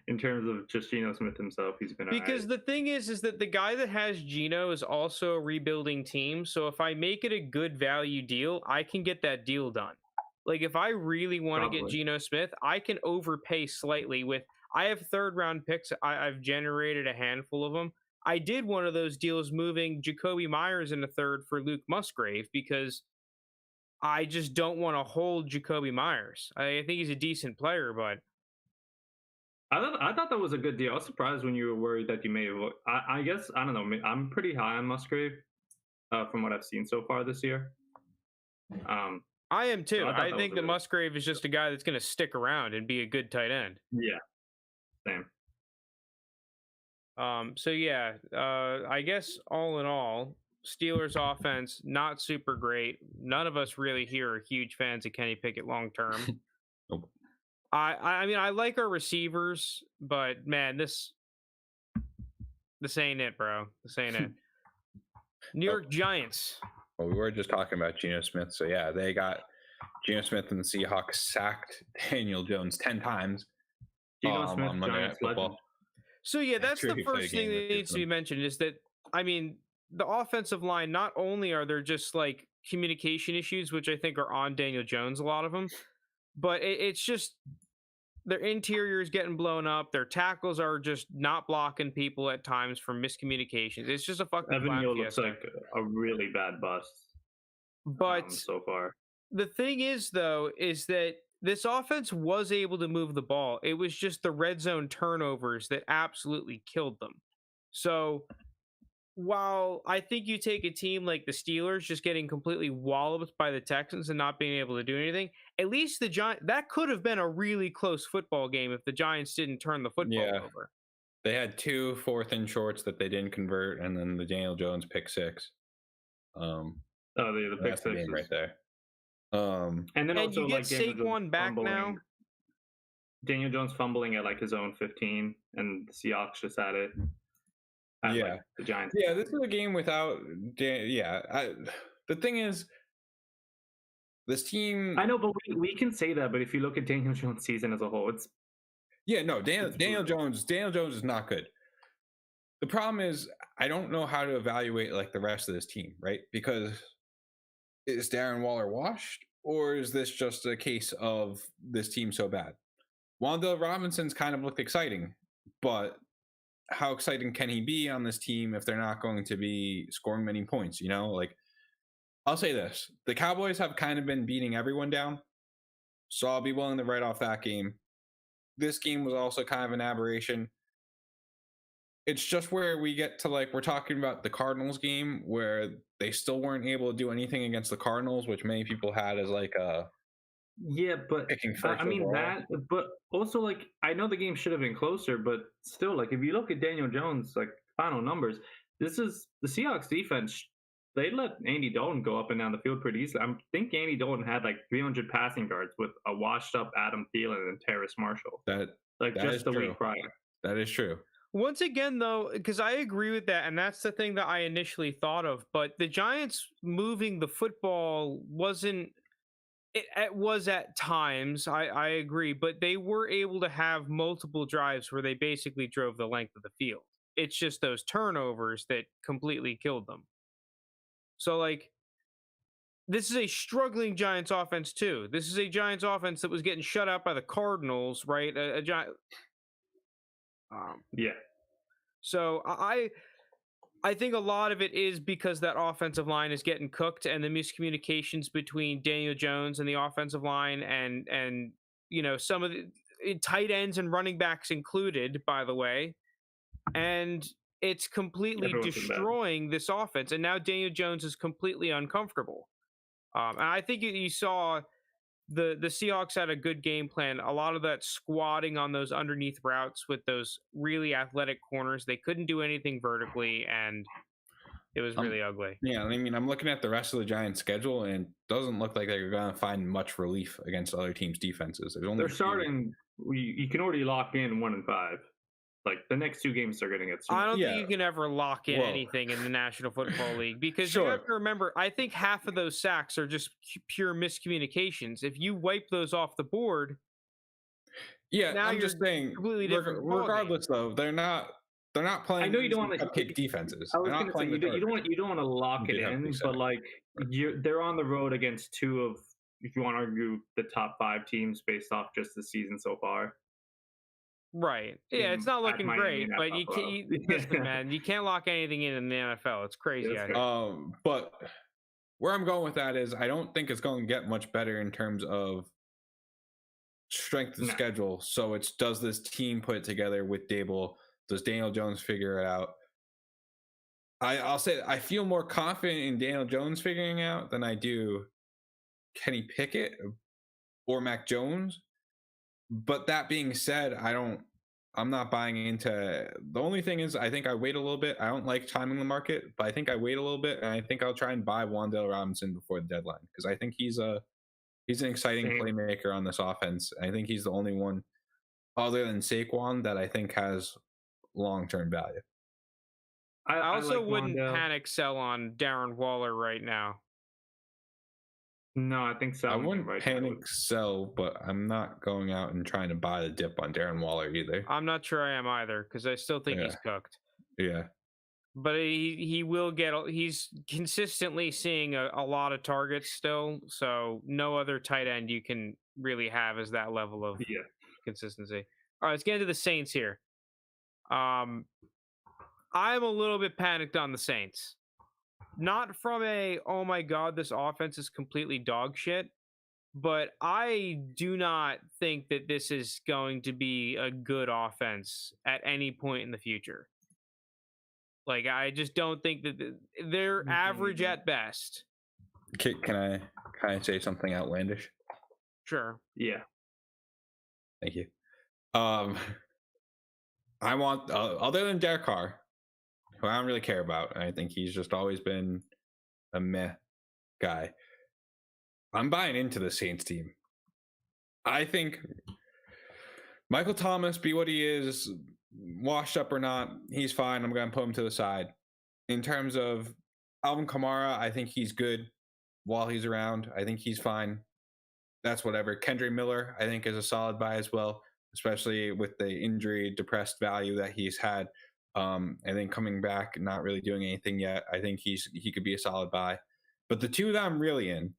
in terms of just Geno Smith himself, he's been because right. the thing is that the guy that has Geno is also a rebuilding team. So if I make it a good value deal, I can get that deal done. Like if I really want to get Geno Smith, I can overpay slightly with. I have third round picks. I've generated a handful of them. I did one of those deals moving Jacoby Myers in the third for Luke Musgrave because I just don't want to hold Jacoby Myers. I think he's a decent player, but I thought that was a good deal. I was surprised when you were worried that you may have. I guess I don't know. I'm pretty high on Musgrave from what I've seen so far this year. I am too. So I think that Musgrave is just a guy that's going to stick around and be a good tight end. Yeah, same. So yeah, I guess all in all, Steelers offense not super great. None of us really here are huge fans of Kenny Pickett long term. Nope. I mean, I like our receivers, but man, this ain't it, bro. This ain't it. New York Giants. Well, we were just talking about Geno Smith, so yeah, they got Geno Smith and the Seahawks sacked Daniel Jones 10 times. Geno Smith, on Monday Night Football. So yeah, that's the first thing that needs to be mentioned is that, I mean, the offensive line, not only are there just like communication issues, which I think are on Daniel Jones, a lot of them, but it's just their interior is getting blown up. Their tackles are just not blocking people at times from miscommunications. It's just a fucking Evan Neal looks like a really bad bust. But so far, the thing is, though, is that this offense was able to move the ball. It was just the red zone turnovers that absolutely killed them. So while I think you take a team like the Steelers just getting completely walloped by the Texans and not being able to do anything, at least the Giants, that could have been a really close football game if the Giants didn't turn the football over. They had 2 4th and shorts that they didn't convert, and then the Daniel Jones pick 6. The pick 6 right there. And then also you get Saquon back now. Daniel Jones fumbling at like his own 15, and the Seahawks just had it. Like the Giants. Yeah, this is a game without. The thing is, this team. I know, but we can say that. But if you look at Daniel Jones' season as a whole, it's Daniel Jones is not good. The problem is, I don't know how to evaluate like the rest of this team, right? Because is Darren Waller washed, or is this just a case of this team so bad? Wan'Dale Robinson's kind of looked exciting, but how exciting can he be on this team if they're not going to be scoring many points? You know, like I'll say this: the Cowboys have kind of been beating everyone down, so I'll be willing to write off that game. This game was also kind of an aberration. It's just where we get to like we're talking about the Cardinals game where they still weren't able to do anything against the Cardinals, which many people had as like a but picking first. I mean overall. but also like I know the game should have been closer, but still like if you look at Daniel Jones like final numbers, this is the Seahawks defense. They let Andy Dalton go up and down the field pretty easily. I think Andy Dalton had like 300 passing yards with a washed up Adam Thielen and Terrace Marshall. That just the week prior. That is true. Once again, though, because I agree with that, and that's the thing that I initially thought of, but the Giants moving the football wasn't. It was at times, I agree, but they were able to have multiple drives where they basically drove the length of the field. It's just those turnovers that completely killed them. So, like, this is a struggling Giants offense, too. This is a Giants offense that was getting shut out by the Cardinals, right? A Giant. So I think a lot of it is because that offensive line is getting cooked and the miscommunications between Daniel Jones and the offensive line and you know some of the tight ends and running backs included, by the way, and it's completely destroying this offense. And now Daniel Jones is completely uncomfortable. And I think you saw the Seahawks had a good game plan. A lot of that squatting on those underneath routes with those really athletic corners. They couldn't do anything vertically, and It was really ugly. Yeah, I mean, I'm looking at the rest of the Giants' schedule, and it doesn't look like they're going to find much relief against other teams' defenses. They're starting. You can already lock in 1-5. Like the next 2 games, they're going to get. I don't think you can ever lock in anything in the National Football League because you have to remember. I think half of those sacks are just pure miscommunications. If you wipe those off the board, I'm just saying. Regardless, though, they're not playing. I know you don't want to cupcake defenses. I was going to say you don't want to lock it in, but like they're on the road against 2 of, if you want to argue, the top 5 teams based off just the season so far. Right. Yeah, it's not looking great, but you can't. Listen, man, you can't lock anything in the NFL. It's crazy out here. But where I'm going with that is I don't think it's going to get much better in terms of strength of schedule. So it's, does this team put it together with Dable? Does Daniel Jones figure it out? I'll say I feel more confident in Daniel Jones figuring out than I do Kenny Pickett or Mac Jones. But that being said, I'm not buying into. The only thing is, I think I wait a little bit. I don't like timing the market, but I think I wait a little bit, and I think I'll try and buy Wan'Dale Robinson before the deadline because I think he's an exciting playmaker on this offense. I think he's the only one other than Saquon that I think has long-term value. I also wouldn't panic sell on Darren Waller right now. No, I think so. I wouldn't panic sell, but I'm not going out and trying to buy the dip on Darren Waller either. I'm not sure I am either because I still think he's cooked. Yeah. But he will get. He's consistently seeing a lot of targets still, so no other tight end you can really have as that level of consistency. All right, let's get into the Saints here. I'm a little bit panicked on the Saints. Not from oh my God, this offense is completely dog shit, but I do not think that this is going to be a good offense at any point in the future. Like, I just don't think that they're average at best. Can I say something outlandish? Sure. Yeah. Thank you. I want, other than Derek Carr, who I don't really care about, I think he's just always been a meh guy. I'm buying into the Saints team. I think Michael Thomas, be what he is, washed up or not, he's fine. I'm going to put him to the side. In terms of Alvin Kamara, I think he's good while he's around. I think he's fine. That's whatever. Kendre Miller, I think, is a solid buy as well, especially with the injury depressed value that he's had. I think coming back, not really doing anything yet. I think he could be a solid buy. But the 2 that I'm really in,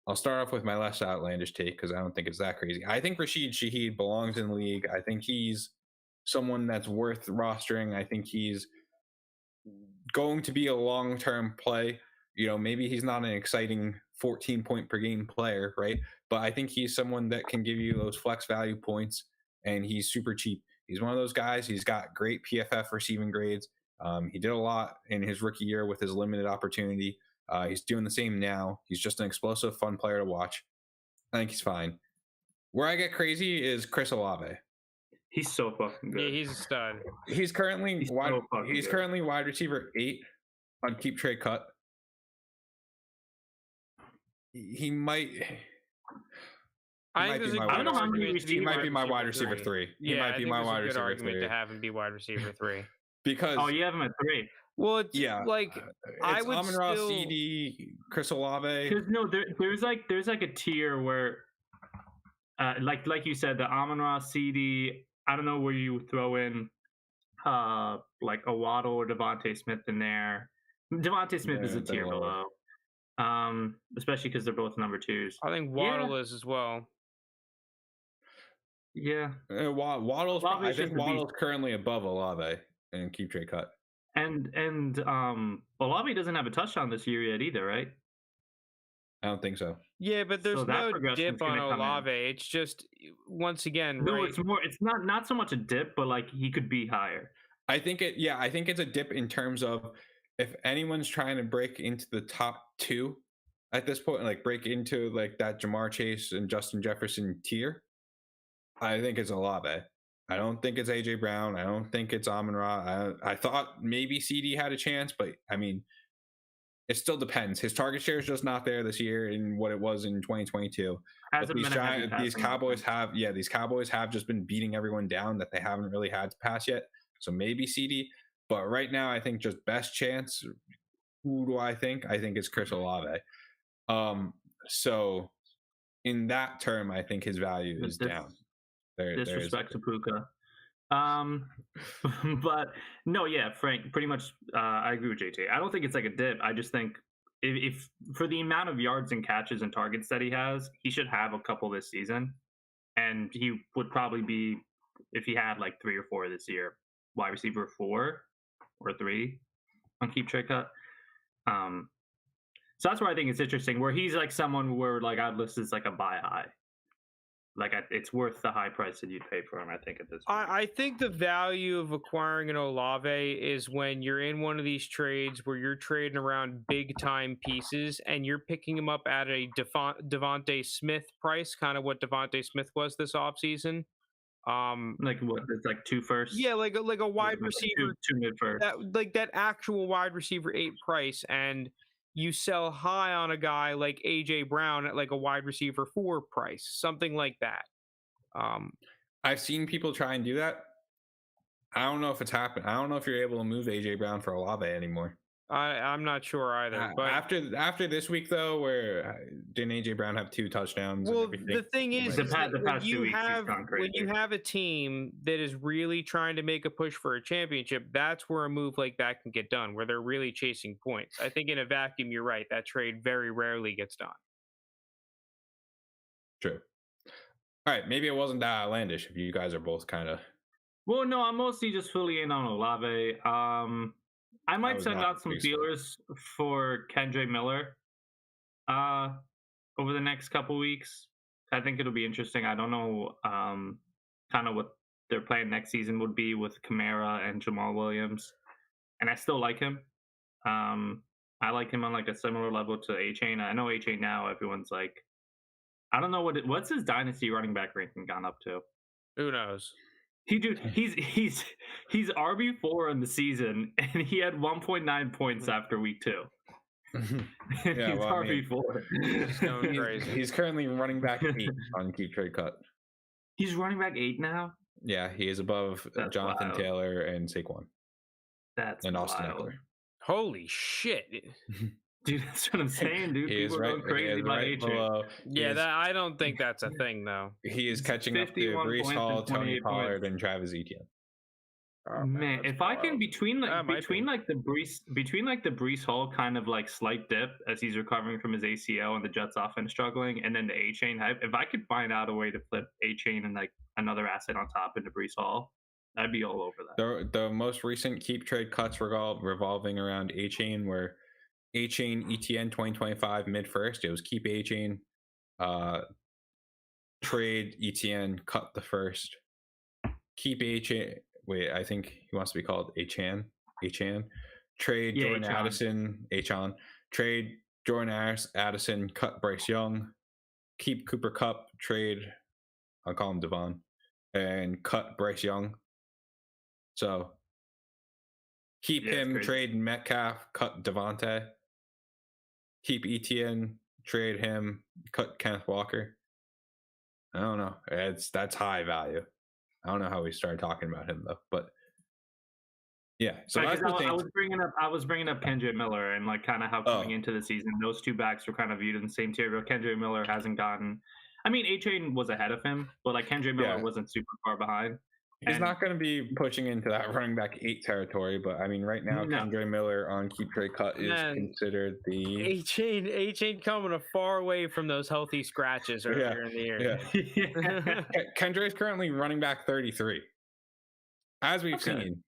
I'll start off with my less outlandish take because I don't think it's that crazy. I think Rashid Shaheed belongs in the league. I think he's someone that's worth rostering. I think he's going to be a long-term play. You know, maybe he's not an exciting 14-point per game player, right? But I think he's someone that can give you those flex value points, and he's super cheap. He's one of those guys. He's got great PFF receiving grades. He did a lot in his rookie year with his limited opportunity. He's doing the same now. He's just an explosive, fun player to watch. I think he's fine. Where I get crazy is Chris Olave. He's so fucking good. Yeah, he's a stud. He's currently currently wide receiver 8 on Keep Trade Cut. He might. I don't know how many he might be my wide receiver 3. He might be my wide receiver 3. Argument to have him be wide receiver 3 because you have him at 3. Well, it's I would Amon-Ra, still... CD, Chris Olave. No, there's like a tier where, like you said, the Amon-Ra, CD. I don't know where you throw in, like a Waddle or Devontae Smith in there. Devontae Smith is a tier below, especially because they're both number 2s. I think Waddle is as well. Yeah, Waddle's. I think Waddle's currently above Olave and Keep Trade Cut. And Olave doesn't have a touchdown this year yet either, right? I don't think so. Yeah, but there's no dip on Olave. It's just, once again, no, right? It's not so much a dip, but like he could be higher. I think it's a dip in terms of if anyone's trying to break into the top 2 at this point, like break into like that Jamar Chase and Justin Jefferson tier, I think it's Olave. I don't think it's AJ Brown. I don't think it's Amon-Ra. I thought maybe CD had a chance, but I mean, it still depends. His target share is just not there this year in what it was in 2022. But these Cowboys have just been beating everyone down that they haven't really had to pass yet. So maybe CD. But right now, I think just best chance. Who do I think? I think it's Chris Olave. So in that term, I think his value is down. Disrespect to Puka. But no, yeah, Frank, pretty much I agree with JT. I don't think it's like a dip. I just think if for the amount of yards and catches and targets that he has, he should have a couple this season. And he would probably be, if he had like 3 or 4 this year, wide receiver 4 or 3 on keep trade cut. So that's where I think it's interesting, where he's like someone where like I'd list as like a buy high. Like it's worth the high price that you'd pay for him, I think, at this point. I think the value of acquiring an Olave is when you're in one of these trades where you're trading around big time pieces and you're picking him up at a Devontae Smith price, kind of what Devontae Smith was this offseason. Like what? It's like 2 firsts. Yeah, like a wide receiver, 2 mid first. That actual wide receiver 8 price, and you sell high on a guy like AJ Brown at like a wide receiver 4 price, something like that. I've seen people try and do that. I don't know if it's happened. I don't know if you're able to move AJ Brown for Olave anymore. I'm not sure either. But after this week though, where didn't AJ Brown have 2 touchdowns? Well, the thing is, when you have a team that is really trying to make a push for a championship, that's where a move like that can get done, where they're really chasing points. I think in a vacuum, you're right. That trade very rarely gets done. True. All right, maybe it wasn't that outlandish if you guys are both kind of. Well, no, I'm mostly just fully in on Olave. I might send out some feelers for Kendre Miller over the next couple weeks. I think it'll be interesting. I don't know kind of what their plan next season would be with Kamara and Jamal Williams. And I still like him. I like him on like a similar level to A-Chain. I know A-Chain now, everyone's like, I don't know what's his dynasty running back ranking gone up to? Who knows? He's RB4 in the season, and he had 1.9 points after week 2. He's RB4. He's currently running back 8 on keep trade cut. He's running back 8 now. Yeah, he is above Jonathan Taylor and Saquon. And Austin Eckler. Holy shit. Dude, that's what I'm saying, dude. People are going crazy about A-Chain. Yeah, I don't think that's a thing, though. He is catching up to Breece Hall, Tony Pollard, and Travis Etienne. Oh, man, if I can between the Breece Hall kind of like slight dip as he's recovering from his ACL and the Jets offense struggling, and then the A-Chain hype, if I could find out a way to flip A-Chain and like another asset on top into Breece Hall, I'd be all over that. The most recent keep trade cuts revolving around A-Chain were A-Chain ETN 2025 mid first. It was keep A-Chain, trade ETN, cut the first, keep A-Chain. Wait, I think he wants to be called A-Chan. Trade Jordan Addison. A-Chan. Trade Jordan Addison. Cut Bryce Young. Keep Cooper Kupp. Trade. I'll call him Devon. And cut Bryce Young. So keep him. Trade Metcalf. Cut Devontae. Keep Etienne. Trade him. Cut Kenneth Walker. I don't know. That's high value. I don't know how we started talking about him though, but yeah. So I was bringing up Kendre Miller and like kind of how coming into the season, those 2 backs were kind of viewed in the same tier. But Kendre Miller hasn't gotten. I mean, A-Chain was ahead of him, but like Kendre Miller wasn't super far behind. He's not going to be pushing into that running back 8 territory, but I mean, right now, Kendre Miller on keep trade cut is considered the A-Chain coming a far away from those healthy scratches earlier in the year. Yeah. Kendre is currently running back 33, as we've seen.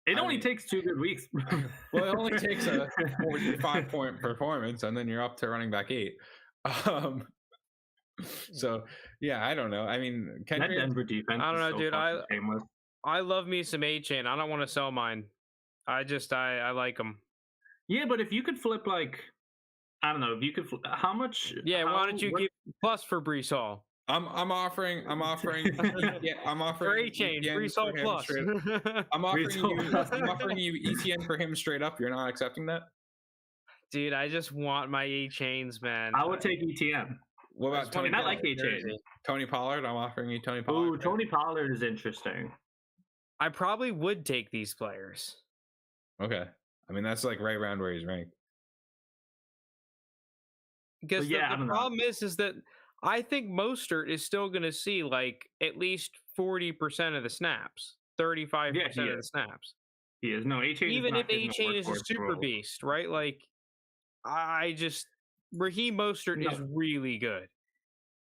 It only takes 2 good weeks. Well, it only takes a 45-point performance, and then you're up to running back 8. So yeah, I don't know. I mean, that Denver defense. I don't know, dude. I love me some A-Chain. I don't want to sell mine. I like them. Yeah, but if you could flip like, I don't know, if you could flip, how much? Yeah, why don't you give plus for Breece Hall? I'm offering for A-Chain, Breece Hall plus. I'm offering you ETN for him straight up. You're not accepting that? Dude, I just want my A-Chains, man. I would take ETN. What about just wanna Tony And I get like Pollard? A-Chain. jersey. Tony Pollard. I'm offering you Tony Pollard. Ooh, Tony Pollard is interesting. I probably would take these players. Okay. I mean, that's like right around where he's ranked. Because yeah, I the don't know. problem is that I think Mostert is still going to see like at least 40% of the snaps, 35% Yeah, he of the is. snaps. He is. No, A-Chain is Even not if getting A-Chain is a workhorse super role. beast, right? Like, I just Raheem Mostert No. is really good.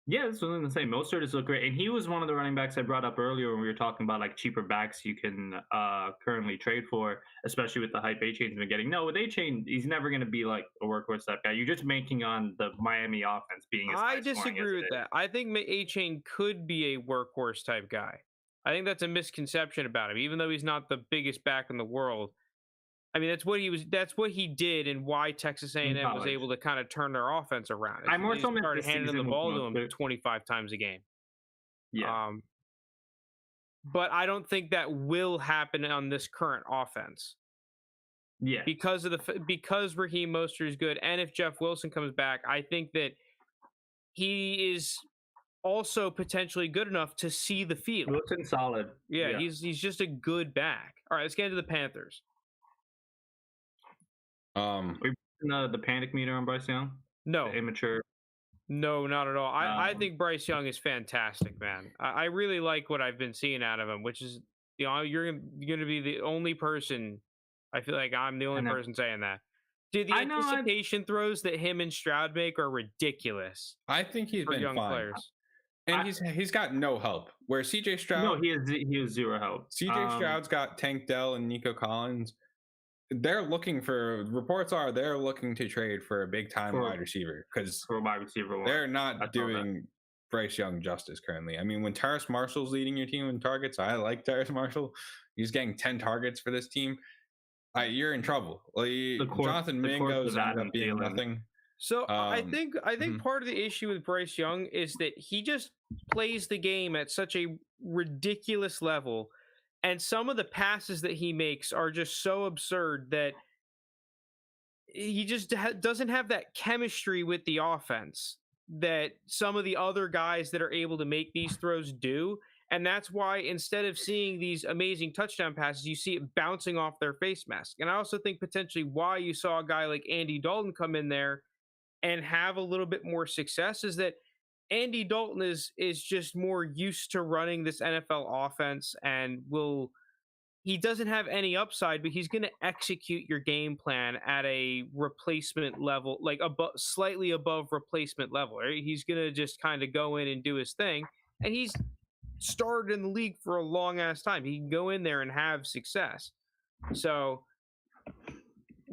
Yeah, that's what I'm going to say. Mostert is look great. And he was one of the running backs I brought up earlier when we were talking about like cheaper backs you can currently trade for, especially with the hype A-Chain's been getting. No, with A-Chain, he's never going to be like a workhorse type guy. You're just banking on the Miami offense being as I high scoring disagree as with it is. that. I think A-Chain could be a workhorse type guy. I think that's a misconception about him, even though he's not the biggest back in the world. I mean, that's what he was. That's what he did, and why Texas A&M was college. able to kind of turn their offense around. I more They so meant started this handing the season with ball to him Mostert. 25 times a game. Yeah. But I don't think that will happen on this current offense Yeah. because Raheem Mostert is good, and if Jeff Wilson comes back, I think that he is also potentially good enough to see the field. Wilson's solid. Yeah, he's just a good back. All right, let's get into the Panthers. Are you putting the panic meter on Bryce Young? No, The immature. no, not at all. I think Bryce Young is fantastic, man. I really like what I've been seeing out of him, which is, you know, you're going to be the only person. I feel like I'm the only person saying that. Dude, the anticipation throws that him and Stroud make are ridiculous. I think he's for been young fine. players. And he's got no help. Where CJ Stroud, No, he has zero help. CJ Stroud's got Tank Dell and Nico Collins. They're looking to trade for a big time wide receiver because for a wide receiver one. They're not doing Bryce Young justice currently. I mean, when Terrace Marshall's leading your team in targets, I like Terrace Marshall. He's getting 10 targets for this team. You're in trouble. Jonathan Mingo's ended up being nothing. So I think part of the issue with Bryce Young is that he just plays the game at such a ridiculous level, and some of the passes that he makes are just so absurd that he just doesn't have that chemistry with the offense that some of the other guys that are able to make these throws do. And that's why instead of seeing these amazing touchdown passes, you see it bouncing off their face mask. And I also think potentially why you saw a guy like Andy Dalton come in there and have a little bit more success is that Andy Dalton is just more used to running this NFL offense and he doesn't have any upside, but he's going to execute your game plan at a replacement level, like slightly above replacement level. Right? He's going to just kind of go in and do his thing. And he's started in the league for a long ass time. He can go in there and have success. So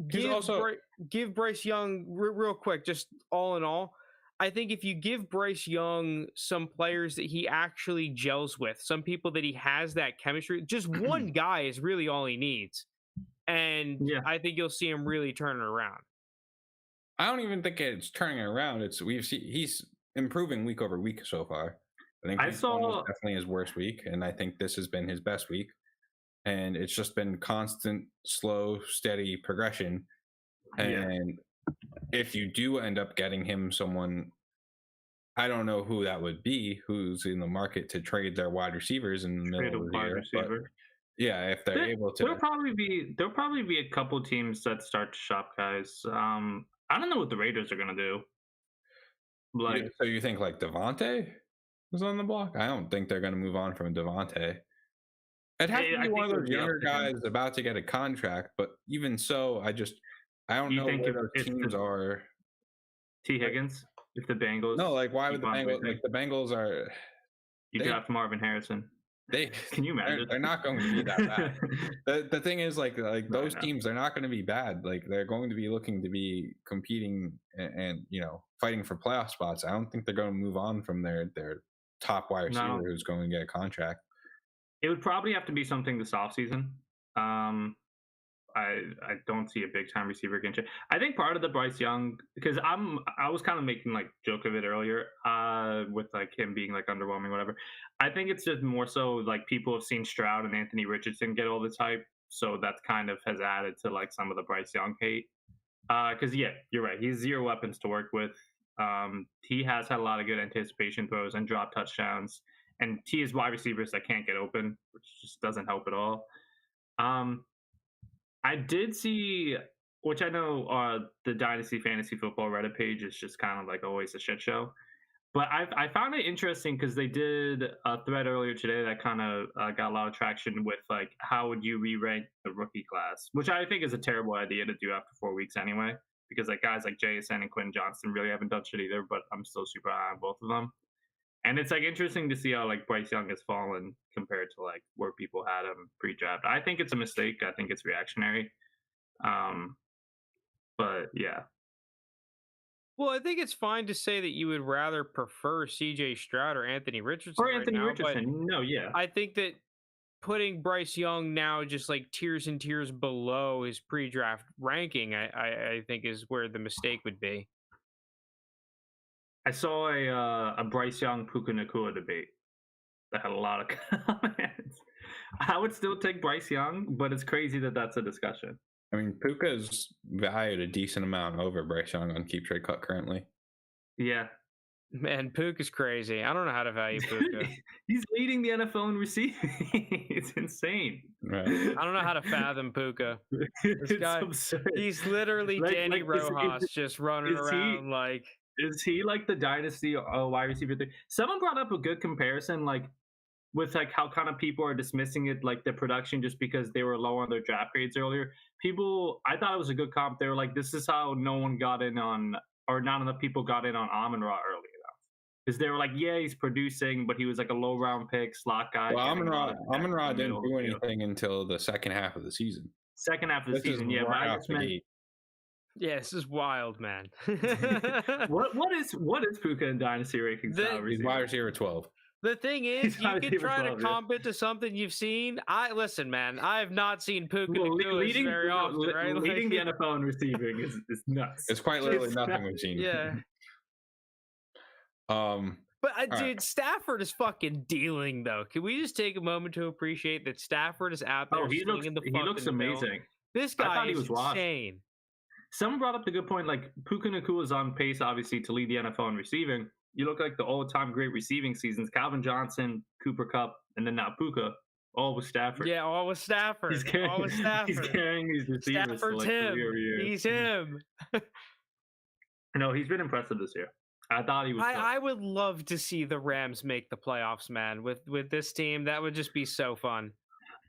give Bryce Young real quick, just all in all, I think if you give Bryce Young some players that he actually gels with, some people that he has that chemistry, just one guy is really all he needs. And I think you'll see him really turn it around. I don't even think it's turning it around. He's improving week over week so far. I think week one was definitely his worst week, and I think this has been his best week. And it's just been constant, slow, steady progression. And if you do end up getting him someone, I don't know who that would be, who's in the market to trade their wide receivers in the middle of the year. But yeah, if they're able to, there'll probably be a couple teams that start to shop guys. I don't know what the Raiders are gonna do. So you think like Devontae is on the block? I don't think they're gonna move on from Devontae. It'd have to be one of those younger guys about to get a contract, but even so, I don't know where those teams are. T. Higgins, if the Bengals. No, like why would the Bengals? Like the Bengals are. You draft Marvin Harrison. Can you imagine? They're not going to be that bad. The thing is, like those teams, they're not going to be bad. Like they're going to be looking to be competing and fighting for playoff spots. I don't think they're going to move on from their top wide receiver who's going to get a contract. It would probably have to be something this offseason. I don't see a big time receiver again. I think part of the Bryce Young, because I was kind of making like joke of it earlier, with like him being like underwhelming, whatever. I think it's just more so like people have seen Stroud and Anthony Richardson get all this hype, so that kind of has added to like some of the Bryce Young hate. Because yeah, you're right. He's zero weapons to work with. He has had a lot of good anticipation throws and drop touchdowns, and he is wide receivers that can't get open, which just doesn't help at all. I did see, which I know the Dynasty Fantasy Football Reddit page is just kind of like always a shit show. But I found it interesting because they did a thread earlier today that kind of got a lot of traction with like how would you re-rank the rookie class, which I think is a terrible idea to do after 4 weeks anyway, because like guys like JSN and Quentin Johnston really haven't done shit either, but I'm still super high on both of them. And it's like interesting to see how like Bryce Young has fallen compared to like where people had him pre-draft. I think it's a mistake. I think it's reactionary. But yeah. Well, I think it's fine to say that you would rather prefer CJ Stroud or Anthony Richardson. Or Anthony right now, Richardson. No, yeah. I think that putting Bryce Young now just like tiers and tiers below his pre-draft ranking, I think is where the mistake would be. I saw a Bryce Young Puka Nacua debate that had a lot of comments. I would still take Bryce Young, but it's crazy that that's a discussion. I mean, Puka's valued a decent amount over Bryce Young on Keep Trade Cut currently. Yeah. Man, Puka's crazy. I don't know how to value Puka. He's leading the NFL in receiving. It's insane. Right. I don't know how to fathom Puka. This guy, absurd. He's literally Like- Danny like, Rojas just running is he- around like... Is he like the dynasty wide receiver thing? Someone brought up a good comparison, like with like how kind of people are dismissing it, like the production just because they were low on their draft grades earlier. People, I thought it was a good comp. They were like, this is how no one got in on, or not enough people got in on Amon-Ra early enough. Because they were like, yeah, he's producing, but he was like a low round pick, slot guy. Well, getting a lot of Amon-Ra in the didn't middle do of the field. anything until the second half of the season. Second half of the This is season, yeah. But right I off just the meant, gate. Yeah, this is wild, man. what is Puka in dynasty rankings now? He's wide receiver 12. The thing is, He's you wide can receiver try to 12, yeah. comp it to something you've seen. Listen, man. I have not seen Puka Nacua very often, right? Leading Like, the NFL in receiving is nuts. It's quite literally nothing we've seen. yeah. But dude, Stafford is fucking dealing though. Can we just take a moment to appreciate that Stafford is out there he swinging the fucking looks bill? amazing. This I thought guy he is was washed. insane. Someone brought up the good point, like Puka Nacua is on pace, obviously, to lead the NFL in receiving. You look like the all-time great receiving seasons: Calvin Johnson, Cooper Kupp, and then now Puka, all with Stafford. Yeah, all with Stafford. He's carrying, all with Stafford. he's carrying these receivers for Stafford's like him. 3 years. He's him. No, he's been impressive this year. I thought he was. I would love to see the Rams make the playoffs, man. With this team, that would just be so fun.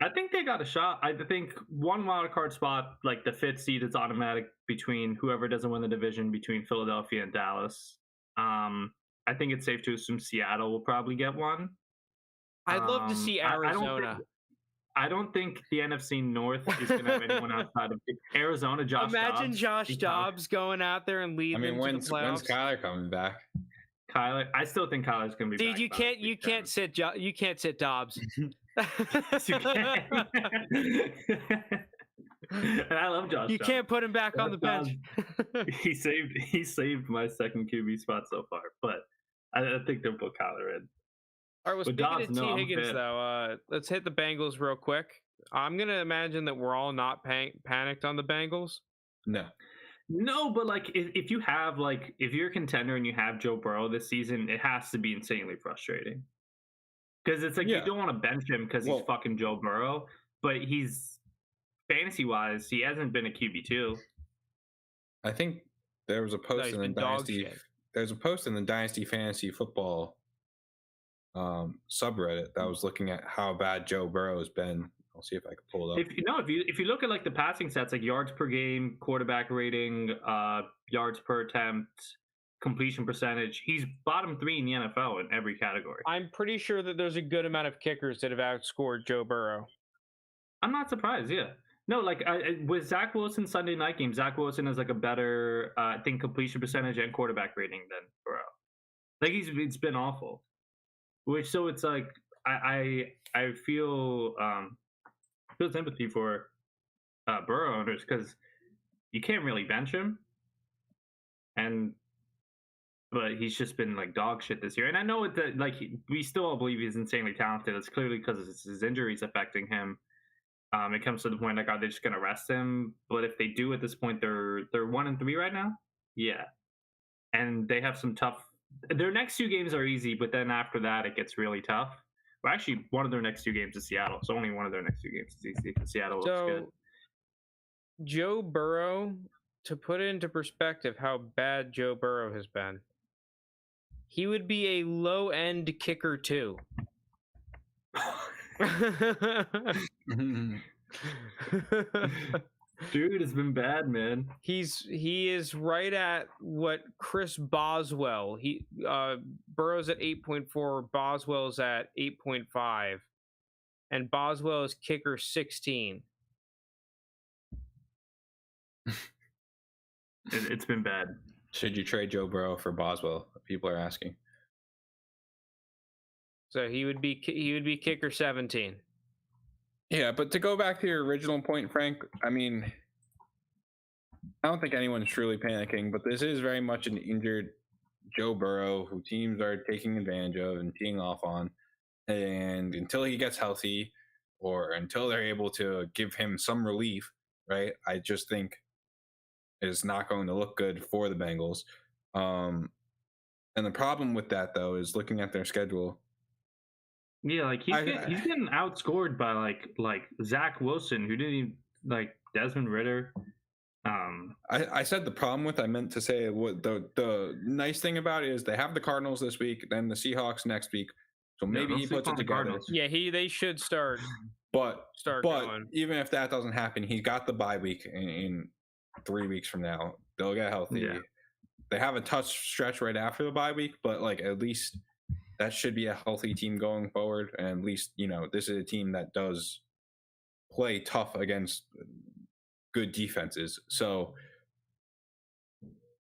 I think they got a shot. I think one wild card spot, like the 5th seed, is automatic between whoever doesn't win the division between Philadelphia and Dallas. I think it's safe to assume Seattle will probably get one. I'd love to see Arizona. I don't think the NFC North is going to have anyone outside of Arizona. Imagine Josh Dobbs going out there and leading them to the playoffs. When's Kyler coming back? Kyler, I still think Kyler's going to be Dude, back. you can't sit Dobbs. Yes, you can. And I love Josh. You can't put him back on the bench. He saved my second QB spot so far, but I think they'll put Kyler in. All right, well, But speaking Dobbs, of T. no, I'm Higgins, fit. though, let's hit the Bengals real quick. I'm going to imagine that we're all not panicked on the Bengals. No, but like if you have if you're a contender and you have Joe Burrow this season, it has to be insanely frustrating. Because it's like you don't want to bench him because he's fucking Joe Burrow, but he's fantasy wise, he hasn't been a QB2. I think there was a post in the Dynasty. There's a post in the Dynasty Fantasy Football subreddit that was looking at how bad Joe Burrow has been. I'll see if I can pull it up. If you look at like the passing stats, like yards per game, quarterback rating, yards per attempt, completion percentage, he's bottom 3 in the NFL in every category. I'm pretty sure that there's a good amount of kickers that have outscored Joe Burrow. I'm not surprised. Yeah. No, like with Zach Wilson Sunday night game, Zach Wilson has like a better, I think, completion percentage and quarterback rating than Burrow. Like it's been awful. So it's like I feel sympathy for Burrow owners because you can't really bench him, but he's just been like dog shit this year. And I know that like we still all believe he's insanely talented. It's clearly because his injuries affecting him. It comes to the point like, are they just gonna rest him? But if they do at this point, they're 1-3 right now. Yeah, and they have some tough. Their next 2 games are easy, but then after that, it gets really tough. Well, actually, one of their next 2 games is Seattle, so only one of their next 2 games is easy. Seattle looks good. Joe Burrow, to put it into perspective, how bad Joe Burrow has been, he would be a low-end kicker too. Dude, it's been bad, man. He is right at what Chris Boswell. Burrow's at 8.4, Boswell's at 8.5, and Boswell is kicker 16. It's been bad. Should you trade Joe Burrow for Boswell? People are asking. So he would be kicker 17. Yeah, but to go back to your original point, Frank, I mean, I don't think anyone's truly panicking, but this is very much an injured Joe Burrow who teams are taking advantage of and teeing off on. And until he gets healthy or until they're able to give him some relief, right, I just think is not going to look good for the Bengals. And the problem with that, though, is looking at their schedule. Yeah, like he's getting outscored by like Zach Wilson, who didn't even like Desmond Ridder. I said the problem with. I meant to say what the nice thing about it is they have the Cardinals this week, then the Seahawks next week. So maybe he puts it together. Yeah, they should start. But going. Even if that doesn't happen, he's got the bye week in 3 weeks from now. They'll get healthy. Yeah. They have a tough stretch right after the bye week, but like at least that should be a healthy team going forward. And at least, this is a team that does play tough against good defenses. So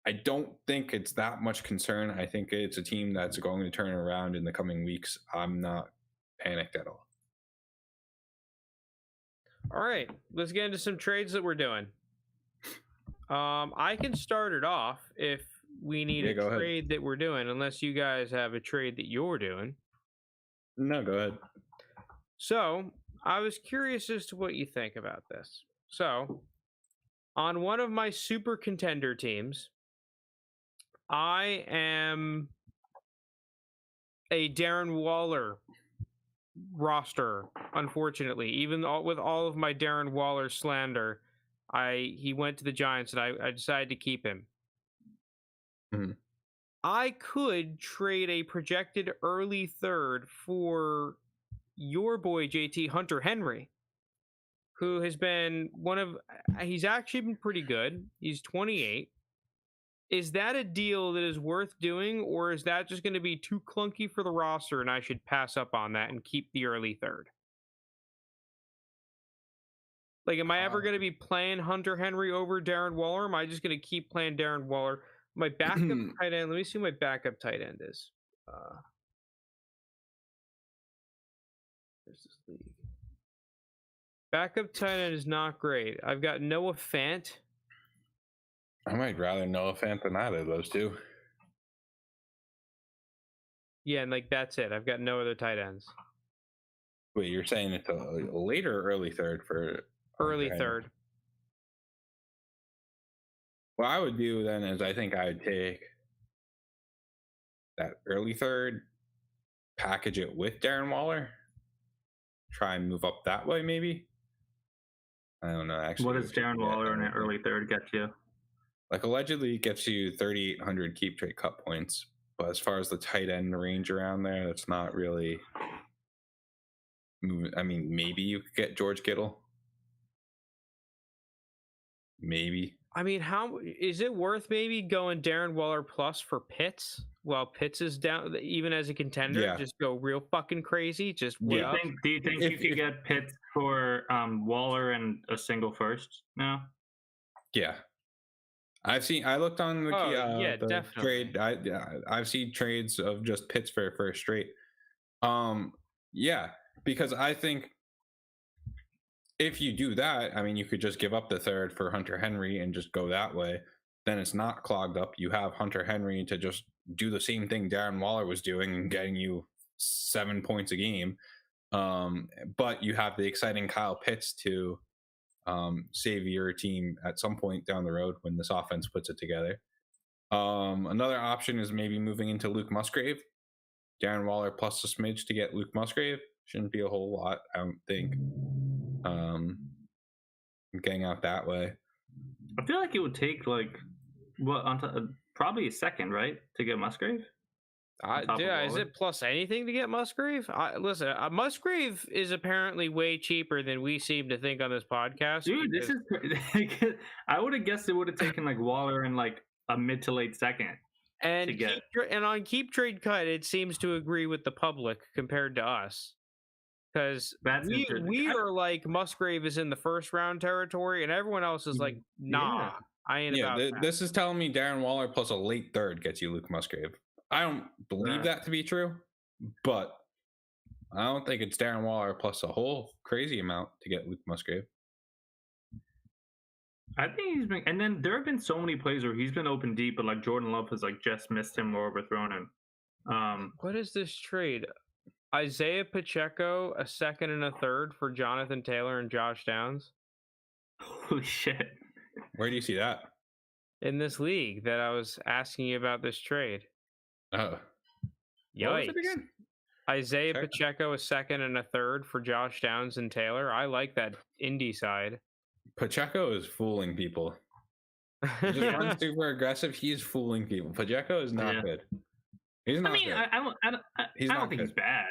I don't think it's that much concern. I think it's a team that's going to turn around in the coming weeks. I'm not panicked at all. All right, let's get into some trades that we're doing. I can start it off if we need a trade that we're doing, unless you guys have a trade that you're doing. No, go ahead. So I was curious as to what you think about this. So on one of my super contender teams, I am a Darren Waller roster, unfortunately. Even with all of my Darren Waller slander, he went to the Giants, and I decided to keep him. Mm-hmm. I could trade a projected early third for your boy JT, Hunter Henry, who has been he's actually been pretty good. He's 28. Is that a deal that is worth doing, or is that just going to be too clunky for the roster and I should pass up on that and keep the early third? Like, am I ever going to be playing Hunter Henry over Darren Waller? Am I just going to keep playing Darren Waller? My backup tight end, let me see who my backup tight end is. There's this league. Backup tight end is not great. I've got Noah Fant. I might rather Noah Fant than either of those two. Yeah, and like that's it. I've got no other tight ends. Wait, you're saying it's a late or early third for early third? What I would do then is I think I would take that early third, package it with Darren Waller, try and move up that way maybe. I don't know. Actually, what does Darren Waller in an early third get you? Like allegedly it gets you 3,800 keep trade cut points, but as far as the tight end range around there, that's not really. I mean, maybe you could get George Kittle. Maybe. I mean, how is it worth maybe going Darren Waller plus for Pitts while Pitts is down, even as a contender? Yeah. Just go real fucking crazy. Just do you think you could get Pitts for Waller and a single first now? Yeah. I looked on the trade. I've seen trades of just Pitts for first straight. Yeah, because I think if you do that, I mean, you could just give up the third for Hunter Henry and just go that way. Then it's not clogged up. You have Hunter Henry to just do the same thing Darren Waller was doing and getting you 7 points a game. But you have the exciting Kyle Pitts to save your team at some point down the road when this offense puts it together. Another option is maybe moving into Luke Musgrave. Darren Waller plus a smidge to get Luke Musgrave. Shouldn't be a whole lot, I don't think. Getting out that way. I feel like it would take probably a second, right, to get Musgrave? Is it plus anything to get Musgrave? Listen, Musgrave is apparently way cheaper than we seem to think on this podcast. Dude, this is. I would have guessed it would have taken like Waller in like a mid to late second. And on Keep Trade Cut, it seems to agree with the public compared to us. Because we are like Musgrave is in the first round territory, and everyone else is like, nah, I ain't about that. This is telling me Darren Waller plus a late third gets you Luke Musgrave. I don't believe that to be true, but I don't think it's Darren Waller plus a whole crazy amount to get Luke Musgrave. I think he's been, and then there have been so many plays where he's been open deep, but like Jordan Love has like just missed him or overthrown him. What is this trade? Isaiah Pacheco, a second and a third for Jonathan Taylor and Josh Downs. Holy shit! Where do you see that? In this league that I was asking you about this trade. Oh, yikes! What was it again? Isaiah Pacheco, a second and a third for Josh Downs and Taylor. I like that indie side. Pacheco is fooling people. He just runs super aggressive. He's fooling people. Pacheco is not good. He's not good. I don't think he's bad.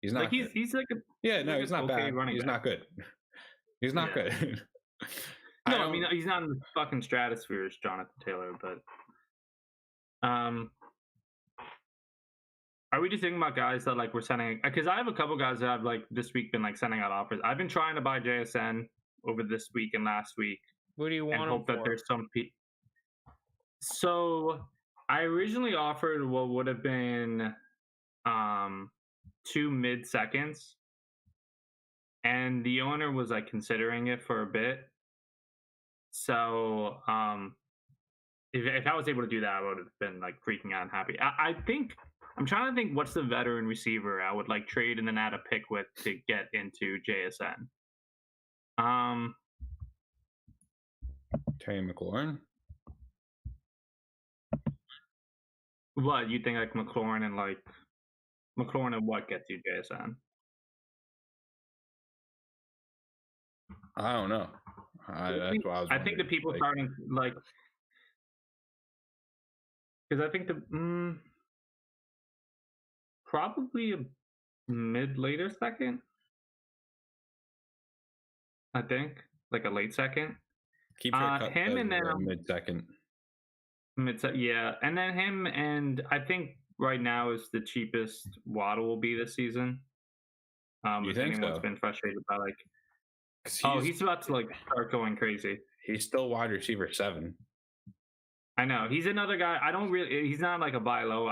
He's not. Like he's like a he's not bad. He's not good. He's not good. No, I mean he's not in the fucking stratosphere as Jonathan Taylor, but are we just thinking about guys that like we're sending? Because I have a couple guys that I've like this week been like sending out offers. I've been trying to buy JSN over this week and last week. What do you want? And hope that there's some. So I originally offered what would have been 2 mid seconds, and the owner was like considering it for a bit. So if I was able to do that, I would have been like freaking out and happy. I think I'm trying to think what's the veteran receiver I would like trade and then add a pick with to get into JSN. Terry McLaurin. What you think like McLaurin and what gets you JSN? I don't know. I think the people starting like because I think the probably a mid-later second. I think like a late second. Keep him and then mid-second. Yeah, and then him and I think right now is the cheapest Waddle will be this season. You think anyone's been frustrated by like, he's about to like start going crazy. He's still wide receiver 7. I know he's another guy. He's not like a buy low.